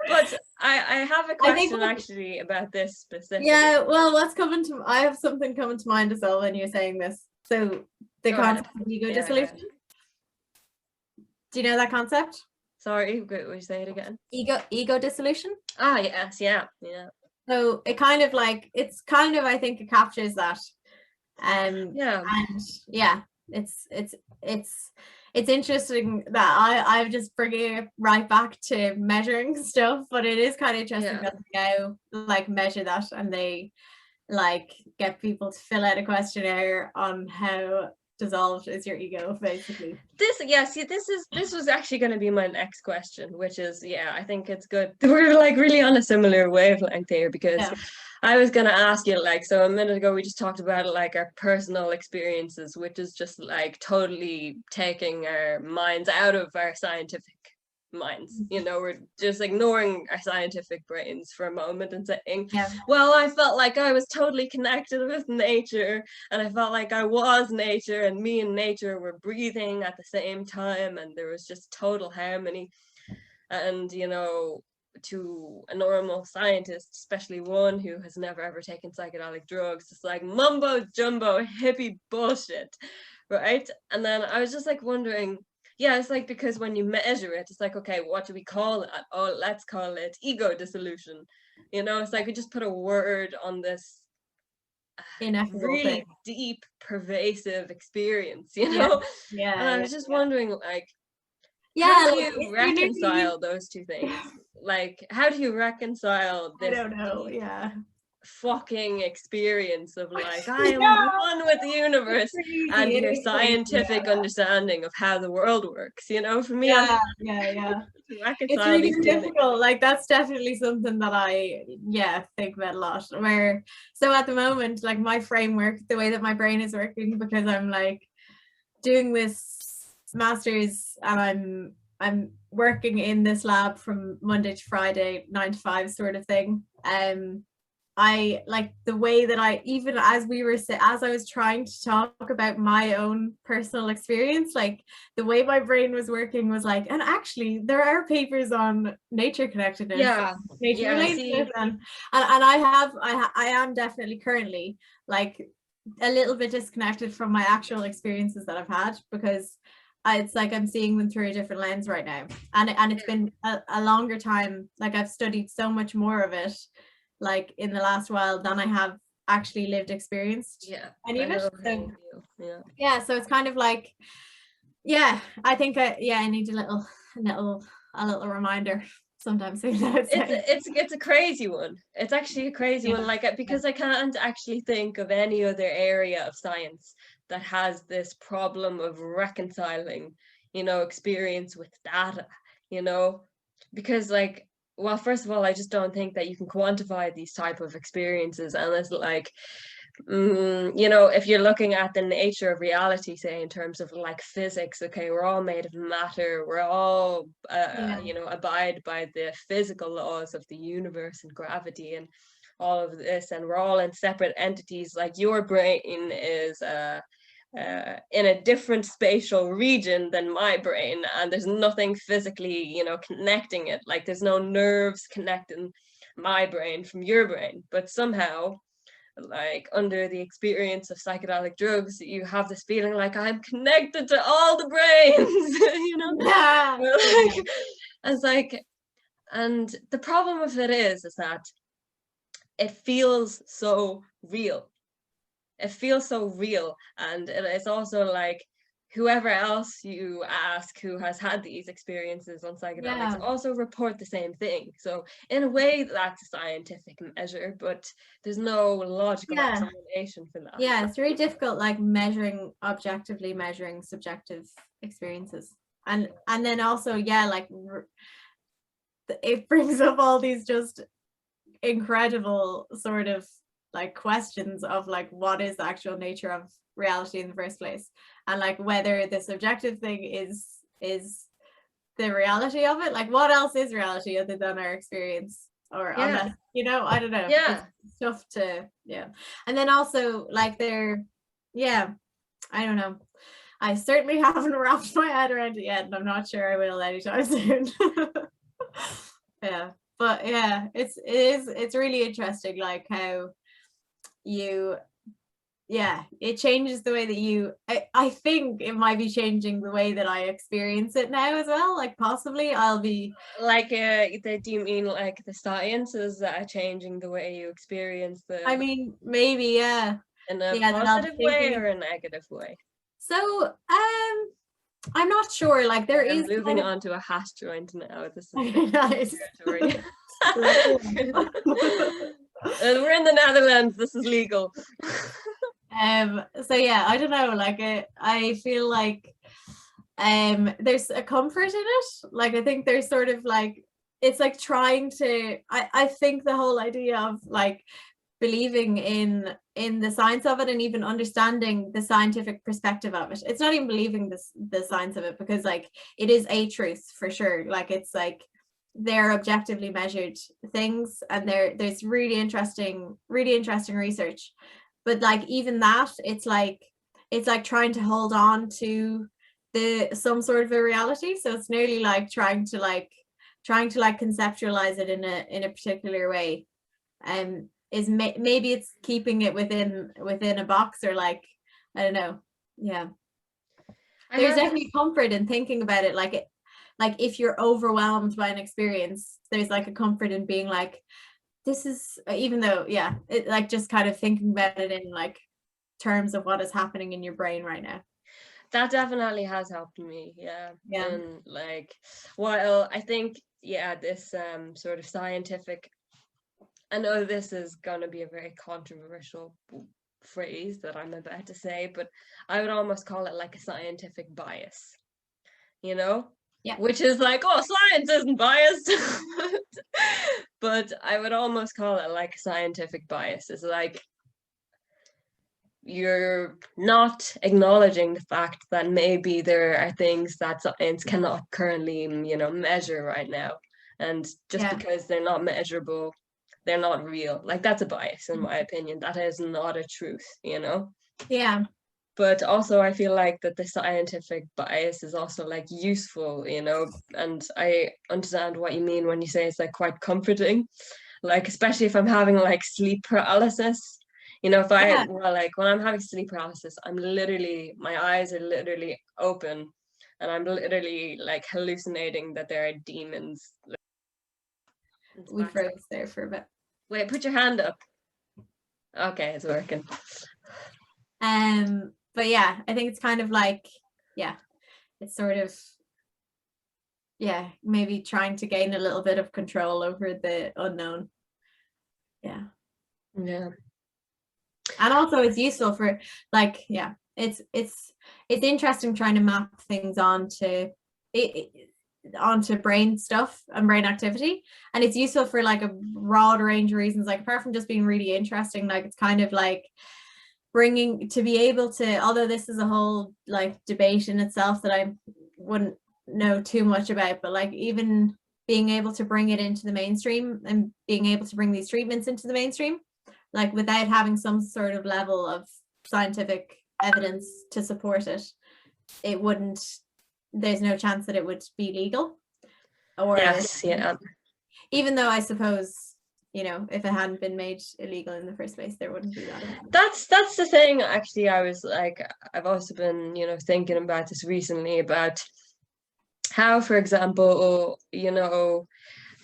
but I have a I think question actually about this specifically. yeah, well, what's coming to, I have something coming to mind as well when you're saying this. So the Go ahead. concept of ego Yeah, yeah. dissolution. Do you know that concept? Sorry, would you say it again? Ego dissolution. Ah, yes, yeah, yeah. So it kind of like, it's kind of, I think it captures that. Yeah. And yeah, it's it's interesting that I'm just bringing it right back to measuring stuff, but it is kind of interesting Yeah. that they now like measure that, and they like get people to fill out a questionnaire on how dissolved is your ego, basically. This, yeah, see, this was actually going to be my next question, which is, yeah, I think it's good. We're like really on a similar wavelength here because Yeah. I was going to ask you, like, so a minute ago we just talked about like our personal experiences, which is just like totally taking our minds out of our scientific minds. You know, we're just ignoring our scientific brains for a moment and saying, Yeah. well, I felt like I was totally connected with nature and I felt like I was nature and me and nature were breathing at the same time and there was just total harmony. And, you know, to a normal scientist, especially one who has never ever taken psychedelic drugs, it's like mumbo jumbo hippie bullshit, right? And then I was just like wondering, yeah, it's like because when you measure it, it's like, okay, what do we call it? Oh, let's call it ego dissolution. You know, it's like we just put a word on this Ineffable thing. really deep, pervasive experience, you Yeah. know? And Yeah. I Yeah. was just Yeah. wondering, like, how Yeah. do Like, you you're literally, reconcile those two things? Like, how do you reconcile I this don't know. deep Yeah. fucking experience of like, I am Yeah. one with the It's universe crazy. and It your is crazy. scientific Yeah. understanding of how the world works? You know, for me, I'm Yeah. Yeah. Yeah. to It's reconcile really these two things. difficult. Like that's definitely something that I, yeah, think about a lot. Where so at the moment, like my framework, the way that my brain is working, because I'm like doing this master's and I'm working in this lab from Monday to Friday, 9 to 5 sort of thing. I like the way that I, even as we were as I was trying to talk about my own personal experience, like the way my brain was working was like, and actually there are papers on nature connectedness, Yeah, nature yeah, relatedness, see, and I am definitely currently like a little bit disconnected from my actual experiences that I've had, because it's like I'm seeing them through a different lens right now, and it's been a longer time. Like I've studied so much more of it like in the last while than I have actually lived experienced yeah, any I of it. know how So you feel. Yeah. yeah, so it's kind of like, yeah, I think I need a little reminder sometimes. I'd say. It's a crazy one. It's actually a crazy Yeah, one. Like yeah, because I can't actually think of any other area of science that has this problem of reconciling, you know, experience with data, you know, because like, well, first of all, I just don't think that you can quantify these type of experiences unless like you know, if you're looking at the nature of reality, say in terms of like physics, okay, we're all made of matter, we're all, yeah, you know, abide by the physical laws of the universe and gravity and all of this, and we're all in separate entities. Like your brain is in a different spatial region than my brain, and there's nothing physically, you know, connecting it. Like there's no nerves connecting my brain from your brain, but somehow like under the experience of psychedelic drugs, you have this feeling like I'm connected to all the brains, you know? Yeah. Like, it's like, and the problem with it is that it feels so real. It feels so real, and it's also like whoever else you ask who has had these experiences on psychedelics Yeah. also report the same thing. So in a way, that's a scientific measure, but there's no logical Yeah. explanation for that. Yeah, it's very difficult, like objectively measuring subjective experiences. And then also, yeah, like it brings up all these just incredible sort of like questions of like what is the actual nature of reality in the first place, and like whether the subjective thing is the reality of it. Like what else is reality other than our experience? Or Yeah. unless, you know, I don't know. Yeah. It's tough to, yeah. And then also like yeah, I don't know. I certainly haven't wrapped my head around it yet, and I'm not sure I will anytime soon. Yeah, but yeah, it's really interesting, like how you, yeah, it changes the way that I think it might be changing the way that I experience it now as well. Like possibly I'll be like, do you mean like the sciences that are changing the way you experience I the, mean, maybe, yeah. in a Yeah, that I'll be positive way thinking. or a negative way? So, I'm not sure. Like there I'm is moving kind of on to a hash joint now. This is nice. territory. Like, And we're in the Netherlands. This is legal. so yeah, I don't know. Like I feel like there's a comfort in it. Like I think there's sort of like it's like trying to. I think the whole idea of like believing in the science of it and even understanding the scientific perspective of it. It's not even believing the science of it, because like it is a truth for sure. Like it's like they're objectively measured things, and there's really interesting research. But like even that, it's like trying to hold on to some sort of a reality. So it's nearly like trying to conceptualize it in a particular way. Is maybe it's keeping it within a box, or like I don't know. Yeah, there's definitely comfort in thinking about it. Like if you're overwhelmed by an experience, there's like a comfort in being like, this is, even though, yeah, it like just kind of thinking about it in like terms of what is happening in your brain right now. That definitely has helped me, yeah. And like, while I think, yeah, this sort of scientific, I know this is going to be a very controversial phrase that I'm about to say, but I would almost call it like a scientific bias, you know? Yeah. Which is like, oh, science isn't biased. But I would almost call it like a scientific bias. It's like you're not acknowledging the fact that maybe there are things that science cannot currently, you know, measure right now. And just because they're not measurable, they're not real. Like that's a bias, in my opinion. That is not a truth, you know? Yeah. But also I feel like that the scientific bias is also like useful, you know? And I understand what you mean when you say it's like quite comforting. Like, especially if I'm having like sleep paralysis. You know, if well, like when I'm having sleep paralysis, my eyes are literally open, and I'm literally like hallucinating that there are demons. We froze there for a bit. Wait, put your hand up. Okay, it's working. But yeah, I think it's kind of like, yeah, it's sort of, yeah, maybe trying to gain a little bit of control over the unknown. Yeah. Yeah. And also it's useful for like, yeah, it's interesting trying to map things onto brain stuff and brain activity, and it's useful for like a broad range of reasons. Like apart from just being really interesting, like it's kind of like bringing to be able to, although this is a whole like debate in itself that I wouldn't know too much about, but like even being able to bring it into the mainstream and being able to bring these treatments into the mainstream, like without having some sort of level of scientific evidence to support it, it wouldn't, there's no chance that it would be legal. Or yes, yeah. Even though I suppose you know, if it hadn't been made illegal in the first place, there wouldn't be that. That's the thing. Actually, I was like, I've also been, you know, thinking about this recently about how, for example, you know,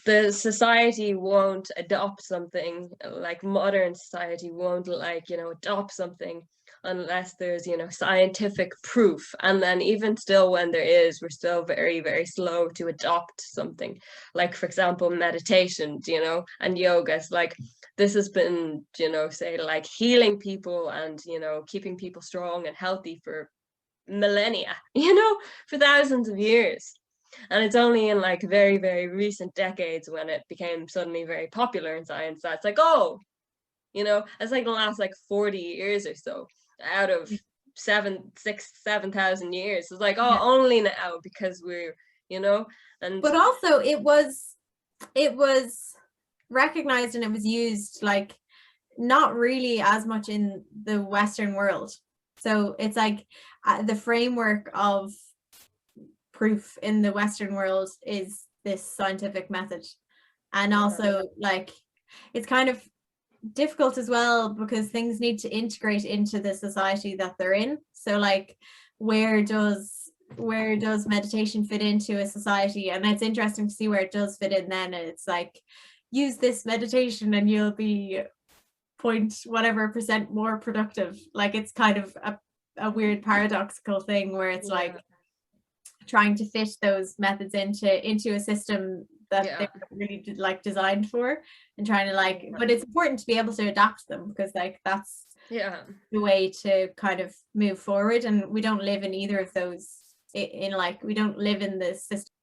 the society won't adopt something, like modern society won't, like, you know, adopt something unless there's, you know, scientific proof. And then even still, when there is, we're still very, very slow to adopt something, like, for example, meditation, you know, and yoga. It's like, this has been, you know, say, like, healing people and, you know, keeping people strong and healthy for millennia, you know, for thousands of years. And it's only in like very, very recent decades when it became suddenly very popular in science that's like, oh, you know, it's like the last like 40 years or so out of 7,000 years. It's like, oh, Yeah. only now because we're, you know, and But also it was recognized and it was used like not really as much in the Western world. So it's like the framework of proof in the Western world is this scientific method. And also like it's kind of difficult as well because things need to integrate into the society that they're in. So like where does meditation fit into a society? And it's interesting to see where it does fit in then. And it's like, use this meditation and you'll be point whatever % more productive. Like it's kind of a weird paradoxical thing where it's like trying to fit those methods into a system that they're really like designed for, and trying to like, but it's important to be able to adapt them because like that's the way to kind of move forward. And we don't live in either of those in like, we don't live in this system.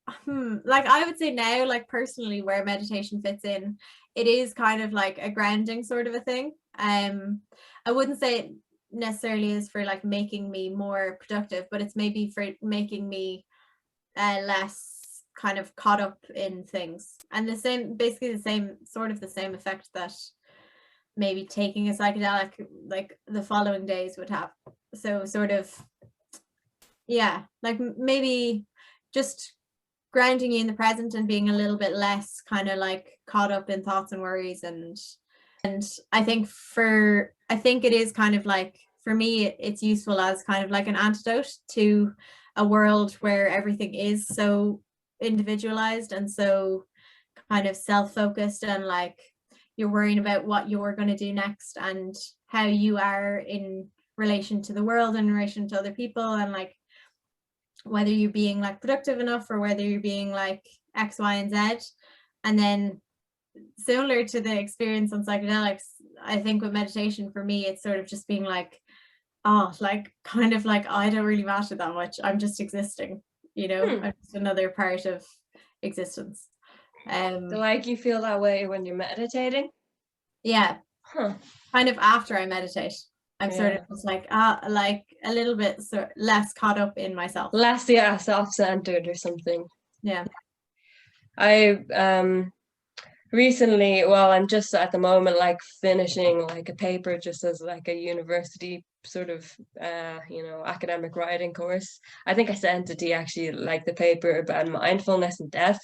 Like I would say now, like personally, where meditation fits in, it is kind of like a grounding sort of a thing. I wouldn't say it necessarily is for like making me more productive, but it's maybe for making me less kind of caught up in things. And the same, basically the same sort of the same effect that maybe taking a psychedelic like the following days would have. So sort of, yeah, like maybe just grounding you in the present and being a little bit less kind of like caught up in thoughts and worries. And I think it is kind of like, for me, it's useful as kind of like an antidote to a world where everything is so individualized and so kind of self-focused, and like you're worrying about what you're going to do next and how you are in relation to the world and in relation to other people, and like whether you're being like productive enough or whether you're being like X, Y, and Z. And then similar to the experience on psychedelics, I think with meditation, for me, it's sort of just being like, oh, like kind of like, I don't really matter that much. I'm just existing, you know, I'm just another part of existence. So like you feel that way when you're meditating? Yeah. Kind of after I meditate, I'm sort of just like a little bit less caught up in myself. Less, self-centered or something. Yeah. I recently, well, I'm just at the moment like finishing like a paper just as like a university sort of you know, academic writing course. I think I sent it to you actually, like the paper about mindfulness and death.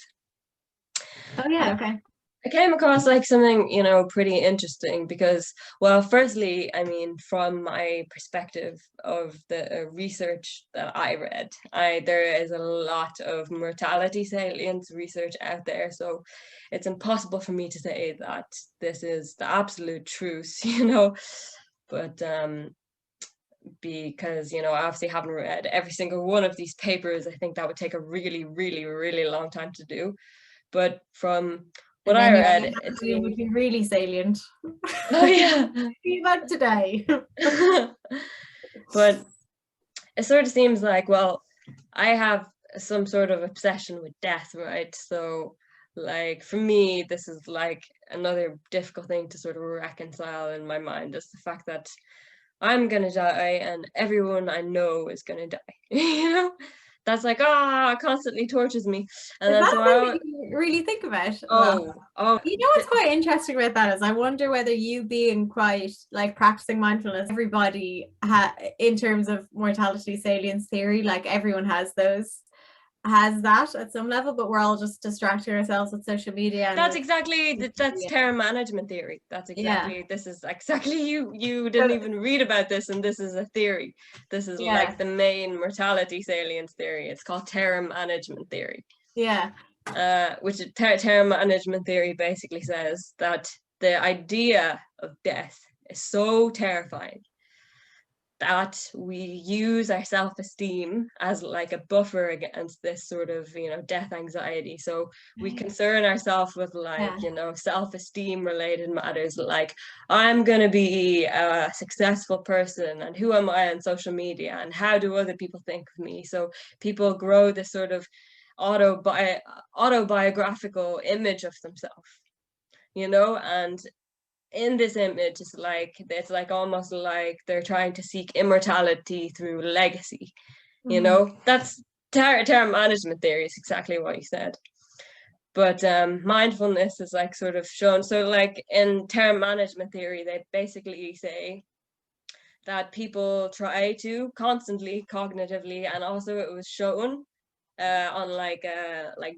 Oh yeah, okay. I came across like something, you know, pretty interesting because, well, firstly, I mean, from my perspective of the research that I read, there is a lot of mortality salience research out there, so it's impossible for me to say that this is the absolute truth, you know, but because, you know, I obviously haven't read every single one of these papers. I think that would take a really, really, really long time to do. But from what I read, it would be really salient. Oh yeah. Even today. But it sort of seems like, well, I have some sort of obsession with death, right? So like for me, this is like another difficult thing to sort of reconcile in my mind, is the fact that I'm gonna die and everyone I know is gonna die. You know? That's like, constantly tortures me. And is then that so what you really think about? Oh. You know what's quite interesting about that is I wonder whether you being quite like practicing mindfulness, everybody in terms of mortality salience theory, like everyone has those. has that at some level, but we're all just distracting ourselves with social media. That's exactly that's yeah. term management theory. That's exactly this is exactly you didn't even read about this, and this is a theory. This is like the main mortality salience theory. It's called term management theory. Yeah. Which term management theory basically says that the idea of death is so terrifying that we use our self-esteem as like a buffer against this sort of, you know, death anxiety. So we concern ourselves with like, you know, self-esteem related matters, like I'm going to be a successful person, and who am I on social media, and how do other people think of me? So people grow this sort of autobiographical image of themselves, you know, and in this image it's like almost like they're trying to seek immortality through legacy. You know, that's term management theory is exactly what you said. But mindfulness is like sort of shown. So like in term management theory, they basically say that people try to constantly cognitively, and also it was shown on like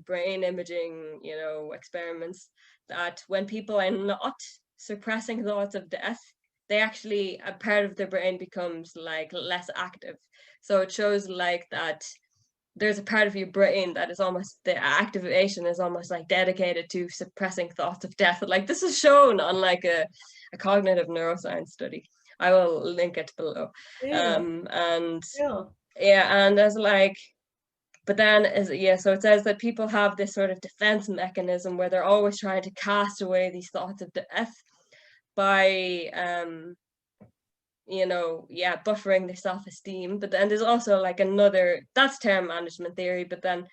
brain imaging, you know, experiments, that when people are not suppressing thoughts of death, they actually, a part of their brain becomes like less active. So it shows like that there's a part of your brain that is almost, the activation is almost like dedicated to suppressing thoughts of death. Like this is shown on like a cognitive neuroscience study. I will link it below. And yeah, and as like, but then so it says that people have this sort of defense mechanism where they're always trying to cast away these thoughts of death by you know, buffering their self-esteem. But then there's also like another, that's term management theory, but then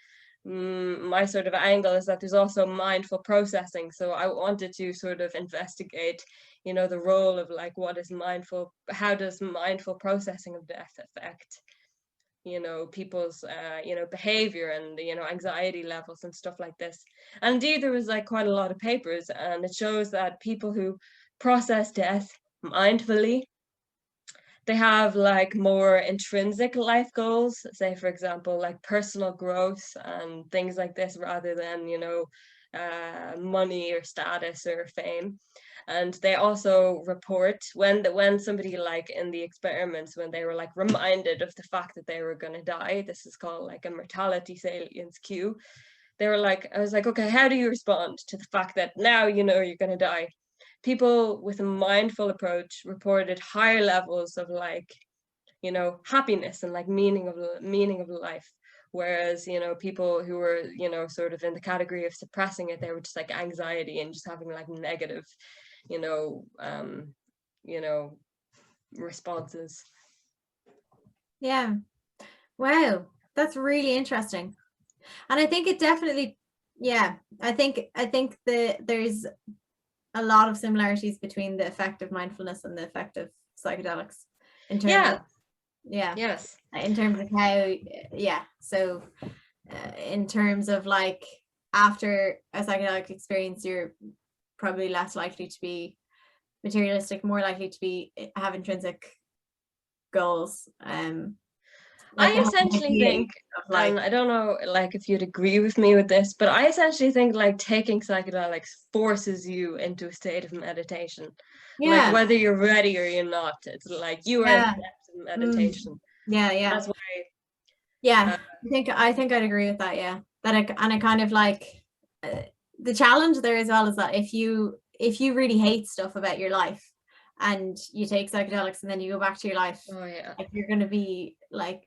my sort of angle is that there's also mindful processing. So I wanted to sort of investigate, you know, the role of like, what is mindful, how does mindful processing of death affect, you know, people's you know, behavior and, you know, anxiety levels and stuff like this. And indeed there was like quite a lot of papers, and it shows that people who process death mindfully, they have like more intrinsic life goals, say for example like personal growth and things like this, rather than, you know, money or status or fame. And they also report when somebody, like in the experiments, when they were like reminded of the fact that they were going to die, this is called like a mortality salience cue. They were like, I was like, okay, how do you respond to the fact that now you know you're going to die? People with a mindful approach reported higher levels of like, you know, happiness and like meaning of life. Whereas, you know, people who were, you know, sort of in the category of suppressing it, they were just like anxiety and just having like negative, you know, responses. Yeah. Wow. That's really interesting. And I think it definitely, I think there's a lot of similarities between the effect of mindfulness and the effect of psychedelics in terms of, in terms of how, so in terms of like, after a psychedelic experience, you're probably less likely to be materialistic, more likely to be have intrinsic goals. Like I essentially think, like, and I don't know like if you'd agree with me with this, but I essentially think like taking psychedelics forces you into a state of meditation. Like whether you're ready or you're not, it's like you are in the depths of meditation. That's why. I think I'd agree with that. I kind of like the challenge there as well is that if you really hate stuff about your life and you take psychedelics and then you go back to your life, like you're gonna be like,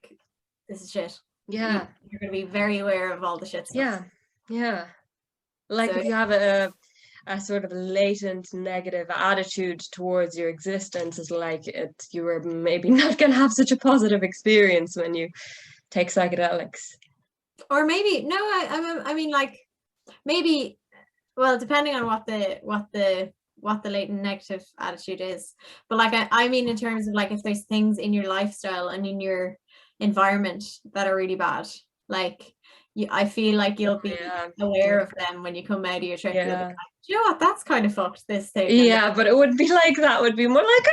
this is shit. You're gonna be very aware of all the shit stuff. Like, so, if you have a sort of latent negative attitude towards your existence, is like you were maybe not gonna have such a positive experience when you take psychedelics. Or maybe no, I mean like maybe, well, depending on what the latent negative attitude is, but like I mean in terms of like if there's things in your lifestyle and in your environment that are really bad, like I feel like you'll be aware of them when you come out of your trip. You'll be like, you know what, that's kind of fucked, this thing. But it would be like, that would be more like,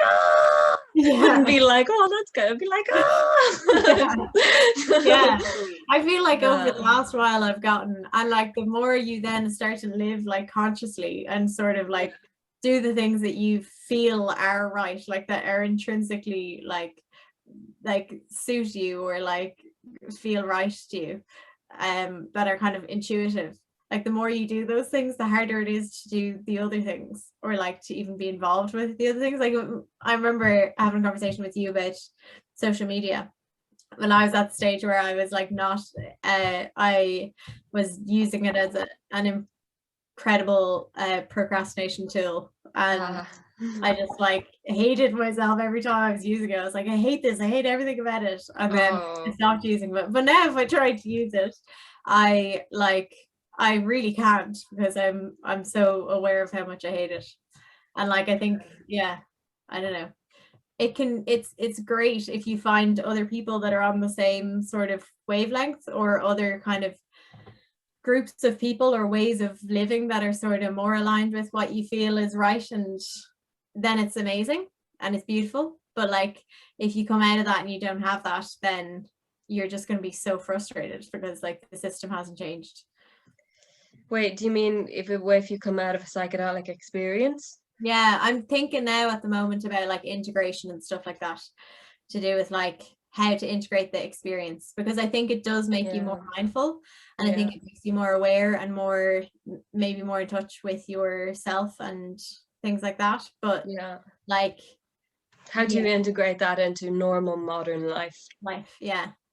Wouldn't be like, oh, that's good. I'd be like, oh. Yeah. I feel like over Yeah. the last while I've gotten, and like the more you then start to live like consciously and sort of like do the things that you feel are right, like that are intrinsically like suit you or like feel right to you, that are kind of intuitive. Like the more you do those things, the harder it is to do the other things, or like to even be involved with the other things. Like I remember having a conversation with you about social media when I was at the stage where I was like not, I was using it as an incredible procrastination tool, and I just like hated myself every time I was using it. I was like, I hate this, I hate everything about it, and then I stopped using it. But now if I try to use it, I really can't, because I'm so aware of how much I hate it. And like I think, yeah, I don't know, it's great if you find other people that are on the same sort of wavelength, or other kind of groups of people or ways of living that are sort of more aligned with what you feel is right, and then it's amazing and it's beautiful. But like if you come out of that and you don't have that, then you're just going to be so frustrated because like the system hasn't changed. Wait, do you mean if you come out of a psychedelic experience? Yeah, I'm thinking now at the moment about like integration and stuff like that, to do with like how to integrate the experience, because I think it does make you more mindful, and I think it makes you more aware and more, maybe more in touch with yourself and things like that. But like, how do you integrate that into normal modern life?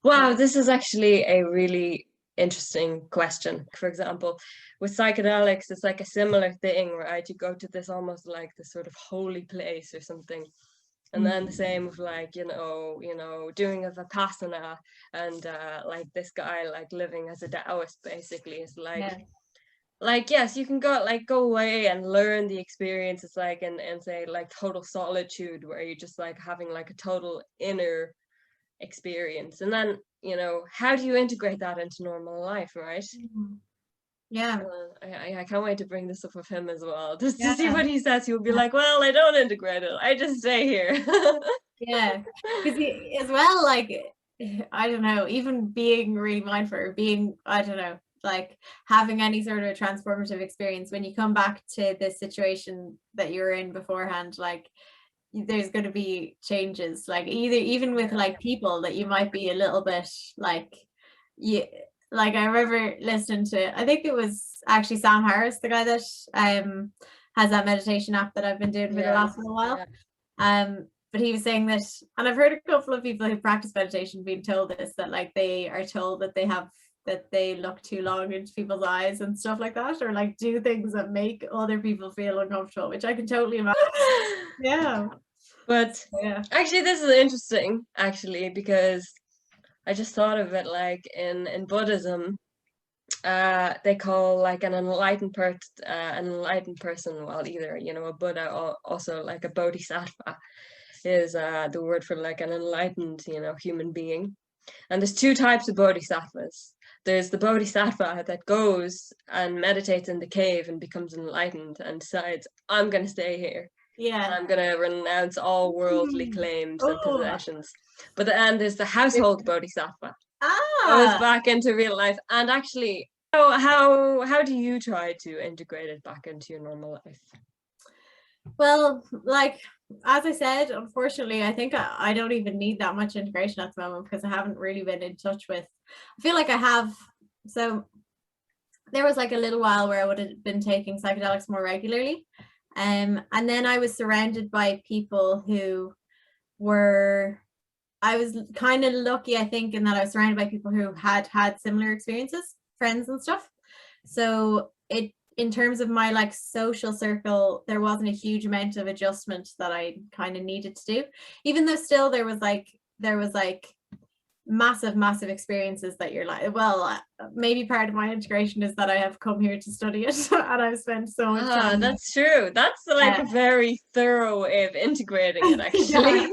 Wow, this is actually a really interesting question. For example, with psychedelics, it's like a similar thing, right? You go to this almost like this sort of holy place or something. And then the same with like, doing a Vipasana, and like this guy like living as a Taoist basically is like, yes, you can go away and learn the experience. It's like and say like total solitude, where you're just like having like a total inner experience. And then, how do you integrate that into normal life, right? I can't wait to bring this up with him as well, just to see what he says. He'll be like, well, I don't integrate it, I just stay here. Because as well, like, I don't know, even being really mindful, or being, I don't know, like having any sort of transformative experience, when you come back to this situation that you were in beforehand, like there's going to be changes, like even with like people that you might be a little bit like, like I remember listening to, I think it was actually Sam Harris, the guy that has that meditation app that I've been doing for the last little while. But he was saying that, and I've heard a couple of people who practice meditation being told this, that like they are told that they look too long into people's eyes and stuff like that, or like do things that make other people feel uncomfortable, which I can totally imagine. But actually this is interesting, actually, because I just thought of it, like in Buddhism, they call like an enlightened person, well, either a Buddha, or also like a bodhisattva is the word for like an enlightened human being. And there's two types of bodhisattvas. There's the bodhisattva that goes and meditates in the cave and becomes enlightened and decides, I'm going to stay here. And I'm going to renounce all worldly claims and possessions. But then there's the household bodhisattva. Goes back into real life. And actually, how do you try to integrate it back into your normal life? Well, like, as I said, unfortunately, I think I don't even need that much integration at the moment, because I haven't really been in touch with, I feel like I have. So there was like a little while where I would have been taking psychedelics more regularly. And then I was surrounded by people who were, I was kind of lucky, I think, in that I was surrounded by people who had similar experiences, friends and stuff. So in terms of my like social circle, there wasn't a huge amount of adjustment that I kind of needed to do, even though still there was like massive experiences that you're like, well, maybe part of my integration is that I have come here to study it and I've spent so much time. That's true. That's like a very thorough way of integrating it, actually.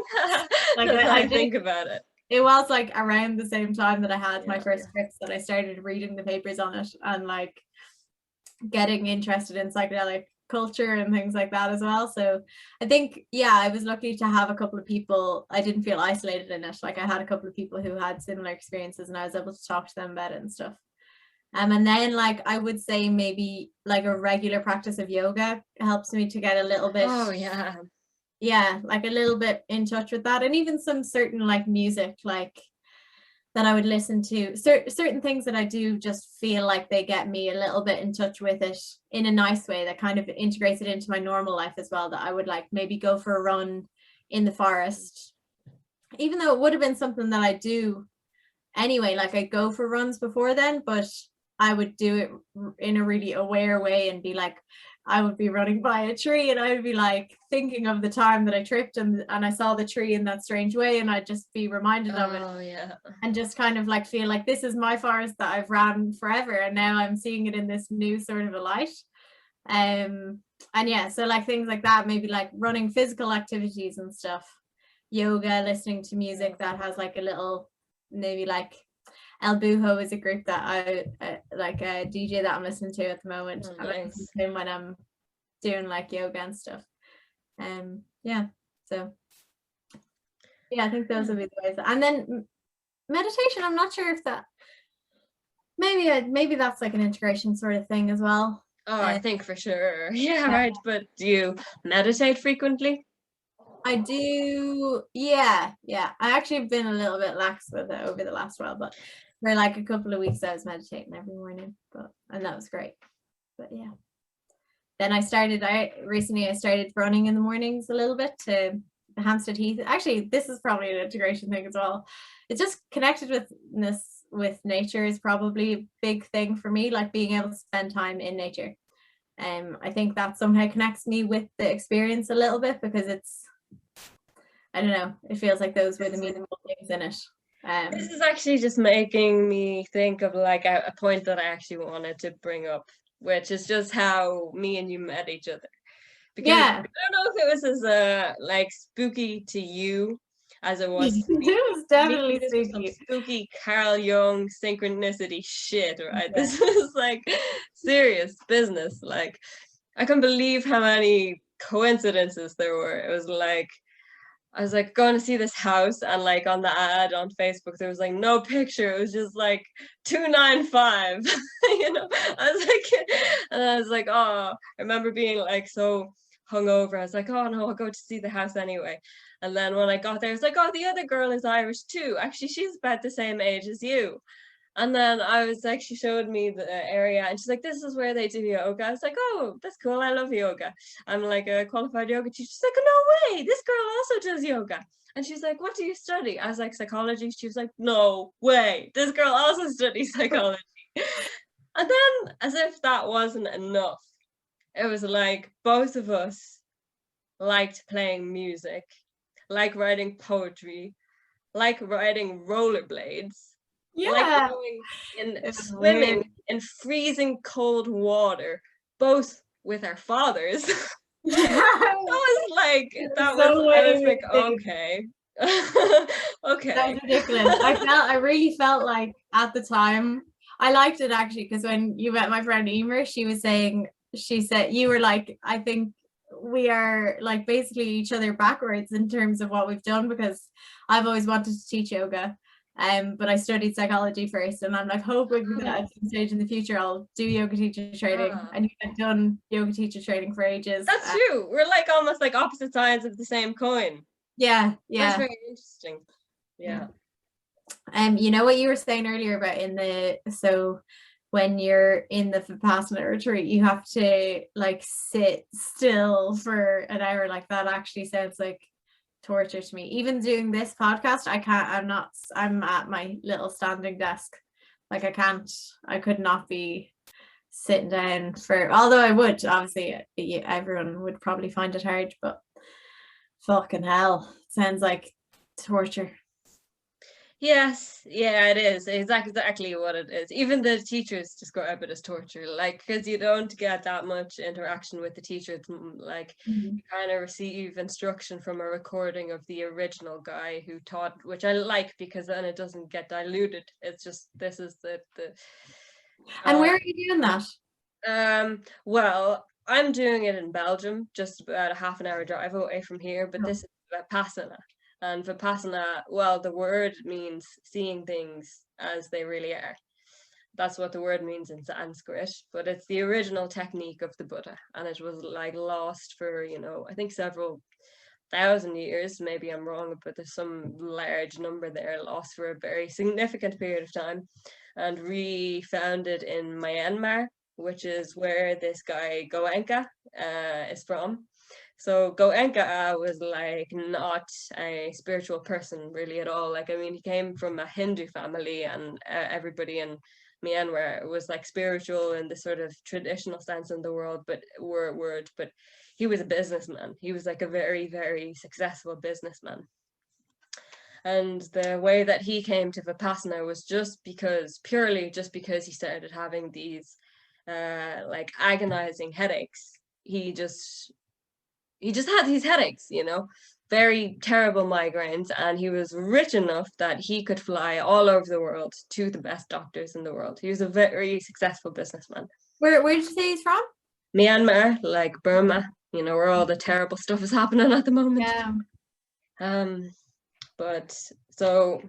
Like I think about it. It was like around the same time that I had my first trips that I started reading the papers on it and like getting interested in psychedelic culture and things like that as well. So I think, yeah, I was lucky to have a couple of people. I didn't feel isolated in it. Like I had a couple of people who had similar experiences and I was able to talk to them about it and stuff. And then like I would say maybe like a regular practice of yoga helps me to get a little bit, Oh yeah, like a little bit in touch with that. And even some certain like music like that I would listen to, certain things that I do just feel like they get me a little bit in touch with it in a nice way that kind of integrates it into my normal life as well, that I would like maybe go for a run in the forest, even though it would have been something that I do anyway. Like I go for runs before then, but I would do it in a really aware way and be like, I would be running by a tree and I would be like thinking of the time that I tripped and I saw the tree in that strange way, and I'd just be reminded of it. oh yeah, And just kind of like feel like this is my forest that I've ran forever and now I'm seeing it in this new sort of a light. And yeah, so like things like that, maybe like running physical activities and stuff, yoga, listening to music that has like a little, maybe like El Buho is a group that I like a DJ that I'm listening to at the moment. oh, I listen nice. to him when I'm doing like yoga and stuff. Yeah, so yeah, I think those would be the ways. And then meditation, I'm not sure if that, maybe that's like an integration sort of thing as well. Oh, I think for sure. Yeah, right. But do you meditate frequently? I do, yeah. I actually have been a little bit lax with it over the last while, but for like a couple of weeks I was meditating every morning, and that was great. But yeah, then I recently started running in the mornings a little bit to Hampstead Heath. Actually, this is probably an integration thing as well. It's just connectedness with nature is probably a big thing for me, like being able to spend time in nature. I think that somehow connects me with the experience a little bit, because it's, I don't know, it feels like those were the meaningful things in it. This is actually just making me think of like a point that I actually wanted to bring up, which is just how me and you met each other. Because Yeah, I don't know if it was as like spooky to you as it was to me. it was To me, definitely this was some spooky. spooky Carl Jung synchronicity shit, right? Yeah. This was like serious business. Like I couldn't believe how many coincidences there were. It was like I was like going to see this house, and like on the ad on Facebook there was like no picture. It was just like 295. You know, I was like, and I was like, oh, I remember being like so hungover. I was like, oh no, I'll go to see the house anyway. And then when I got there, I was like, oh, the other girl is Irish too. Actually, she's about the same age as you. And then I was like, she showed me the area and she's like, this is where they do yoga. I was like, oh, that's cool. I love yoga. I'm like a qualified yoga teacher. She's like, no way, this girl also does yoga. And she's like, what do you study? I was like, psychology. She was like, no way, this girl also studies psychology. And then, as if that wasn't enough, it was like both of us liked playing music, like writing poetry, like riding rollerblades, like Yeah, going in it's swimming weird. in freezing cold water, both with our fathers. Yeah, I was like, weird. okay. That Okay. was ridiculous. I really felt like at the time I liked it actually, because when you met my friend Emer, she said you were like, I think we are like basically each other backwards in terms of what we've done, because I've always wanted to teach yoga. But I studied psychology first, and I'm like hoping that at some stage in the future I'll do yoga teacher training. Ah, And you've done yoga teacher training for ages. that's true. We're like almost like opposite sides of the same coin. Yeah, That's yeah. very interesting. Yeah. You know what you were saying earlier about so when you're in the Vipassana retreat, you have to like sit still for an hour. Like that actually sounds like torture to me. Even doing this podcast, I'm at my little standing desk. Like I could not be sitting down although I would, obviously everyone would probably find it hard, but fucking hell, sounds like torture. Yes, yeah, it is. Exactly what it is. Even the teachers describe it as torture, like because you don't get that much interaction with the teacher. It's like you kind of receive instruction from a recording of the original guy who taught, which I like because then it doesn't get diluted. It's just this is the And uh, where are you doing that? well, I'm doing it in Belgium, just about a half an hour drive away from here, but Oh. this is Vipassana. And Vipassana, well, the word means seeing things as they really are. That's what the word means in Sanskrit, but it's the original technique of the Buddha, and it was like lost for, I think several thousand years. Maybe I'm wrong, but there's some large number there lost for a very significant period of time, and refounded in Myanmar, which is where this guy Goenka is from. So Goenka was like not a spiritual person really at all. Like, I mean, he came from a Hindu family, and everybody in Myanmar was like spiritual in the sort of traditional sense in the world, but but he was a businessman. He was like a very, very successful businessman. And the way that he came to Vipassana was purely just because he started having these like agonizing headaches. He just had these headaches, very terrible migraines, and he was rich enough that he could fly all over the world to the best doctors in the world. He was a very successful businessman. Where did you say he's from? Myanmar, like Burma, where all the terrible stuff is happening at the moment. Yeah. But so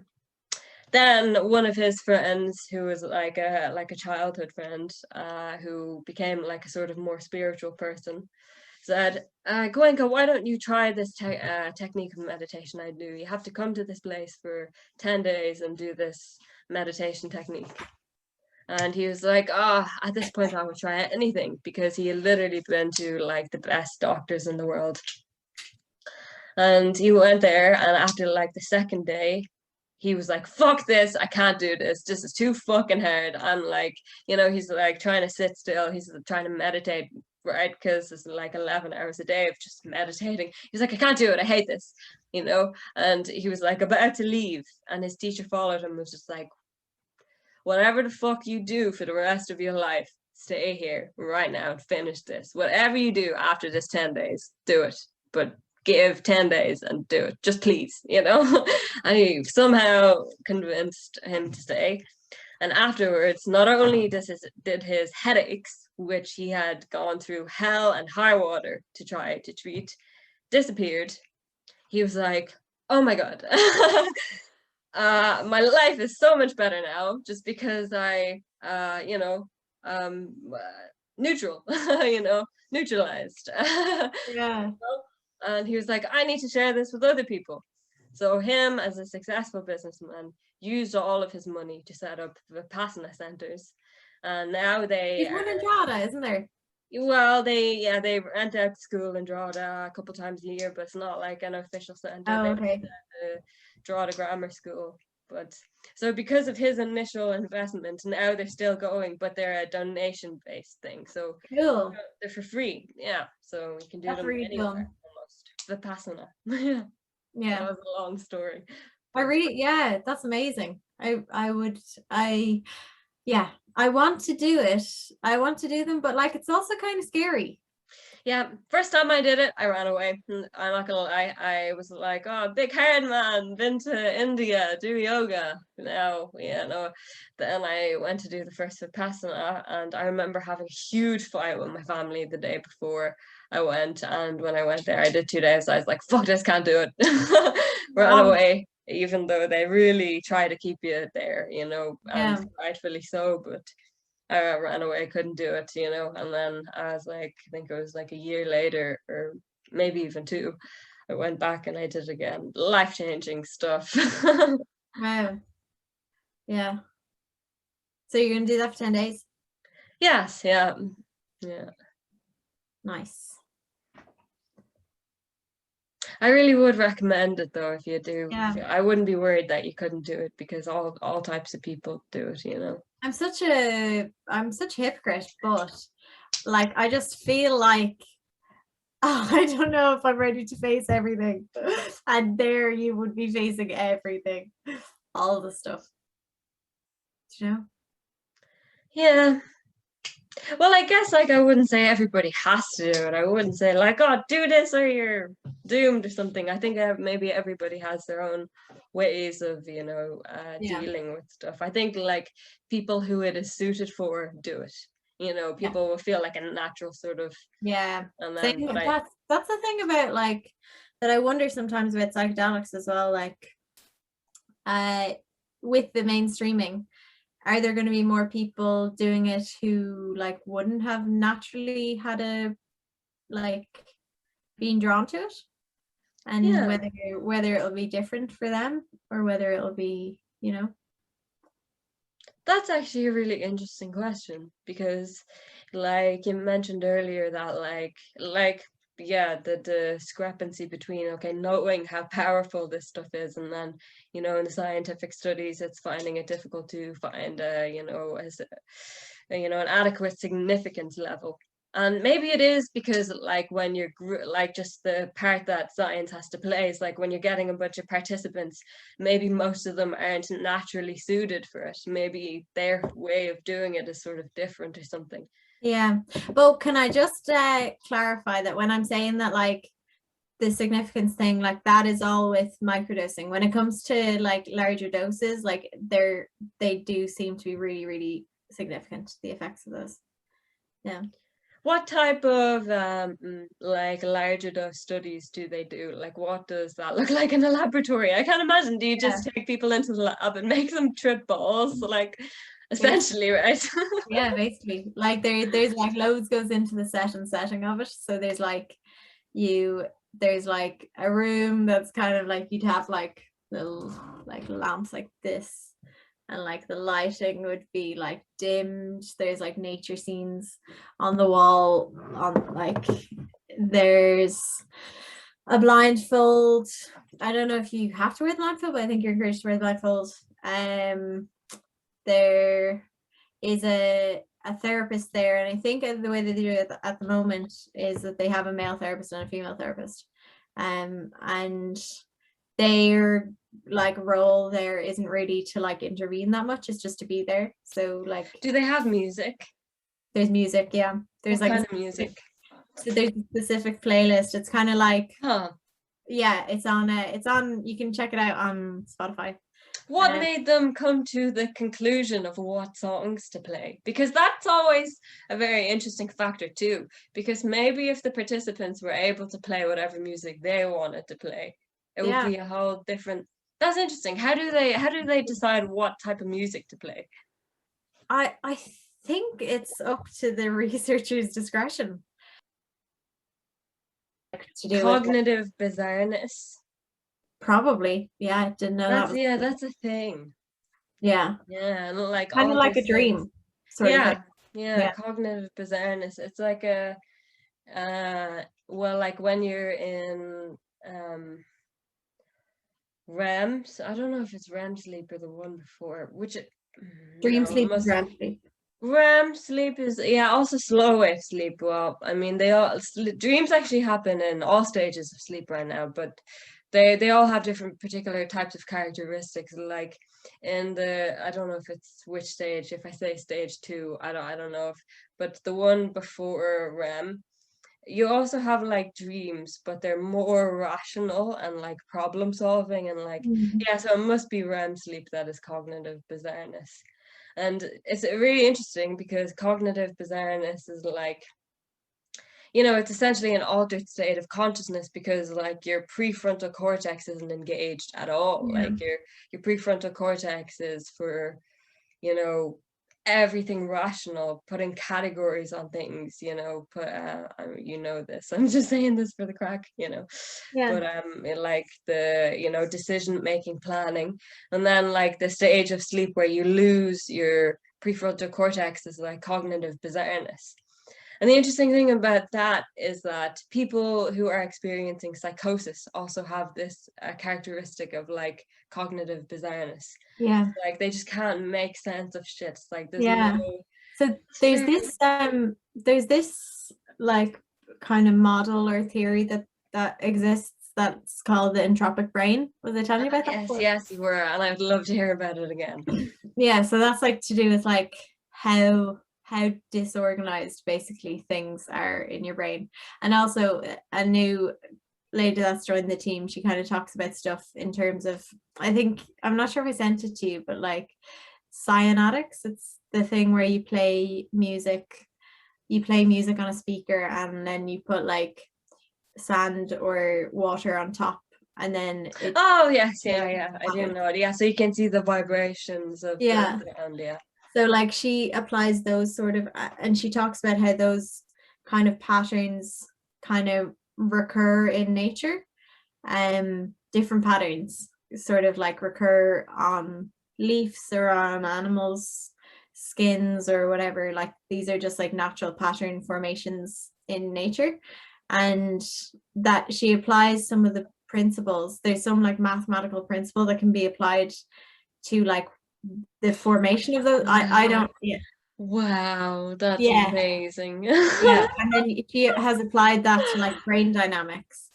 then one of his friends, who was like a childhood friend, who became like a sort of more spiritual person, said, Goenka, why don't you try this technique of meditation I do? You have to come to this place for 10 days and do this meditation technique. And he was like, at this point I would try anything, because he had literally been to like the best doctors in the world. And he went there, and after like the second day, he was like, fuck this, I can't do this. This is too fucking hard. I'm like, he's like trying to sit still. He's trying to meditate, right? Because it's like 11 hours a day of just meditating. He's like, I can't do it. I hate this, And he was like about to leave, and his teacher followed him and was just like, whatever the fuck you do for the rest of your life, stay here right now and finish this. Whatever you do after this 10 days, do it. But give 10 days and do it. Just please, And he somehow convinced him to stay. And afterwards, not only did his headaches, which he had gone through hell and high water to try to treat, disappeared. He was like, oh my God. My life is so much better now, just because I, neutral, neutralized. Yeah. And he was like, I need to share this with other people. So him, as a successful businessman, used all of his money to set up Vipassana centers. And now There's one in Drogheda, isn't there? Well, they rent out school in Drogheda a couple times a year, but it's not like an official center. Oh, They okay. the Drogheda Grammar School. But so because of his initial investment, now they're still going, but they're a donation-based thing. So Cool. they're for free. Yeah. So we can do That's them really anywhere cool. almost. Vipassana. Yeah. Yeah. That was a long story. Yeah, that's amazing. Yeah, I want to do it. I want to do them, but like it's also kind of scary. Yeah, first time I did it, I ran away. I'm not gonna lie. I was like, oh, big haired man, been to India, do yoga. Now, no. Then I went to do the first Vipassana, and I remember having a huge fight with my family the day before I went. And when I went there, I did 2 days. I was like, fuck this, can't do it. Ran away, even though they really try to keep you there, Yeah. and rightfully so. But I ran away, couldn't do it, and then I was like, I think it was like a year later, or maybe even two, I went back and I did it again. Life-changing stuff. Wow. Yeah. So you're gonna do that for 10 days? Yes, yeah. Nice. I really would recommend it though, if you do. Yeah. I wouldn't be worried that you couldn't do it, because all types of people do it, I'm such a hypocrite, but like I just feel like I don't know if I'm ready to face everything. And there you would be facing everything. All the stuff. Yeah. Well, I guess like I wouldn't say everybody has to do it. I wouldn't say like, oh, do this or you're doomed or something. I think maybe everybody has their own ways of, dealing with stuff. I think like people who it is suited for do it. you know, Yeah. people will feel like a natural sort of, Yeah. and then, Same, but that's the thing about like that I wonder sometimes about psychedelics as well, like with the mainstreaming, are there going to be more people doing it who like wouldn't have naturally had a like being drawn to it, and yeah. whether it'll be different for them or whether it'll be, you know. That's actually a really interesting question because, like you mentioned earlier, that yeah, the discrepancy between okay, knowing how powerful this stuff is, and then you know in the scientific studies, it's finding it difficult to find you know as you know an adequate significance level. And maybe it is because like when you're like just the part that science has to play is like when you're getting a bunch of participants, maybe most of them aren't naturally suited for it. Maybe their way of doing it is sort of different or something. Yeah, but can I just clarify that when I'm saying that like the significance thing, like that is all with microdosing. When it comes to like larger doses, like they do seem to be really, really significant, the effects of those. Yeah. What type of like larger dose studies do they do? Like what does that look like in a laboratory? I can't imagine. Do you Yeah. just take people into the lab and make them trip balls? Like Basically, essentially, right? yeah, basically. Like there's like loads goes into the setting of it. So there's like there's like a room that's kind of like you'd have like little like lamps like this, and like the lighting would be like dimmed. There's like nature scenes on the wall, on like there's a blindfold. I don't know if you have to wear the blindfold, but I think you're encouraged to wear the blindfold. There is a therapist there, and I think the way that they do it at the moment is that they have a male therapist and a female therapist, and their like role there isn't really to like intervene that much, it's just to be there. So like Do they have music? there's music, yeah, there's What like kind of music? so there's a specific playlist. It's kind of like Huh. yeah, it's on you can check it out on Spotify. What made them come to the conclusion of what songs to play? Because that's always a very interesting factor too. Because maybe if the participants were able to play whatever music they wanted to play, it would Yeah, be a whole different. That's interesting. How do they decide what type of music to play? I think it's up to the researcher's discretion to do with it. Cognitive bizarreness. Probably, yeah, I didn't know that That's was, yeah, that's a thing. yeah, Yeah, and like kind of altered like a states. dream sort of thing. Yeah, yeah, Yeah. cognitive bizarreness. It's like a well, like when you're in REMs, I don't know if it's REM sleep or the one before, which Dream no, it sleep is must REM sleep. REM sleep is yeah, also slow wave sleep. Well, I mean, they all dreams actually happen in all stages of sleep right now, but they all have different particular types of characteristics. Like in the I don't know if it's which stage. If I say stage two, I don't know if, but the one before REM, you also have like dreams, but they're more rational and like problem solving and like Mhm. yeah, so it must be REM sleep that is cognitive bizarreness. And it's really interesting because cognitive bizarreness is like, you know, it's essentially an altered state of consciousness because like your prefrontal cortex isn't engaged at all. Yeah. Like your prefrontal cortex is for, you know, everything rational, putting categories on things, you know, you know this. I'm just saying this for the crack, you know. Yeah. But like the, you know, decision making planning. And then like the stage of sleep where you lose your prefrontal cortex is like cognitive bizarreness. And the interesting thing about that is that people who are experiencing psychosis also have this characteristic of like cognitive bizarreness. Yeah. Like they just can't make sense of shit. It's like there's no. Yeah. So It's very. there's this like kind of model or theory that exists that's called the entropic brain. Was I telling you about that Yes, before? yes, you were, and I'd love to hear about it again. Yeah, so that's like to do with like how disorganized basically things are in your brain. And also a new lady that's joined the team, she kind of talks about stuff in terms of, I think, I'm not sure if I sent it to you, but like cyanatics. It's the thing where you play music on a speaker, and then you put like sand or water on top, and then oh yes, yeah, I do know it. Yeah, so you can see the vibrations of the sound. Yeah, so like she applies those sort of, and she talks about how those kind of patterns kind of recur in nature. Different patterns sort of like recur on leaves or on animals' skins or whatever. Like these are just like natural pattern formations in nature, and that she applies some of the principles. There's some like mathematical principle that can be applied to like the formation of those. I don't. Yeah. Wow, that's amazing. Yeah, and then she has applied that to like brain dynamics,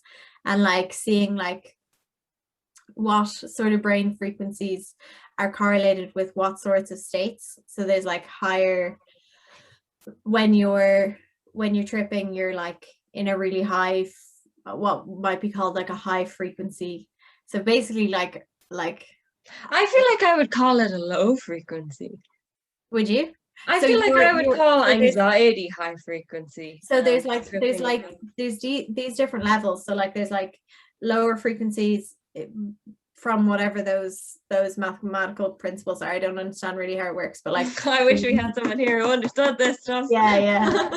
and like seeing like what sort of brain frequencies are correlated with what sorts of states. So there's like higher, when you're tripping, you're like in a really high, what might be called like a high frequency. So basically like I feel like I would call it a low frequency. Would you? I feel like I would call anxiety high frequency. So there's these different levels. So like there's like lower frequencies from whatever those mathematical principles are. I don't understand really how it works, but like I wish we had someone here who understood this stuff. Yeah.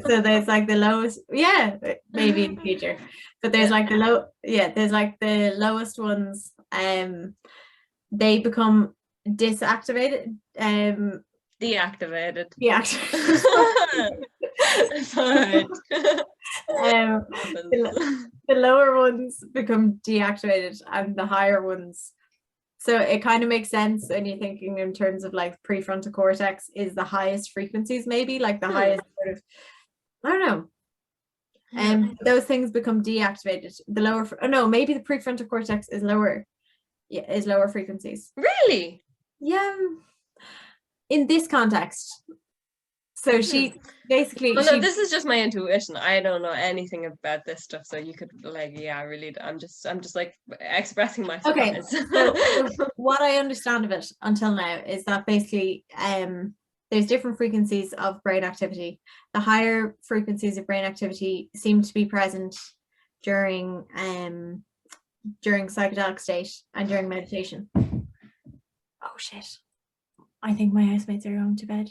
So there's like the lowest, maybe in the future, but there's like there's like the lowest ones, they become deactivated. Deactivated. The lower ones become deactivated, and the higher ones. So it kind of makes sense when you're thinking in terms of like prefrontal cortex is the highest frequencies, maybe like the highest sort of, I don't know. Those things become deactivated. The lower, maybe the prefrontal cortex is lower. Yeah, is lower frequencies. Really? Yeah. In this context. So she basically. This is just my intuition. I don't know anything about this stuff. So you could really. I'm just like expressing myself. Okay. So what I understand of it until now is that basically, there's different frequencies of brain activity. The higher frequencies of brain activity seem to be present during psychedelic state and during meditation. Oh shit! I think my housemates are going to bed.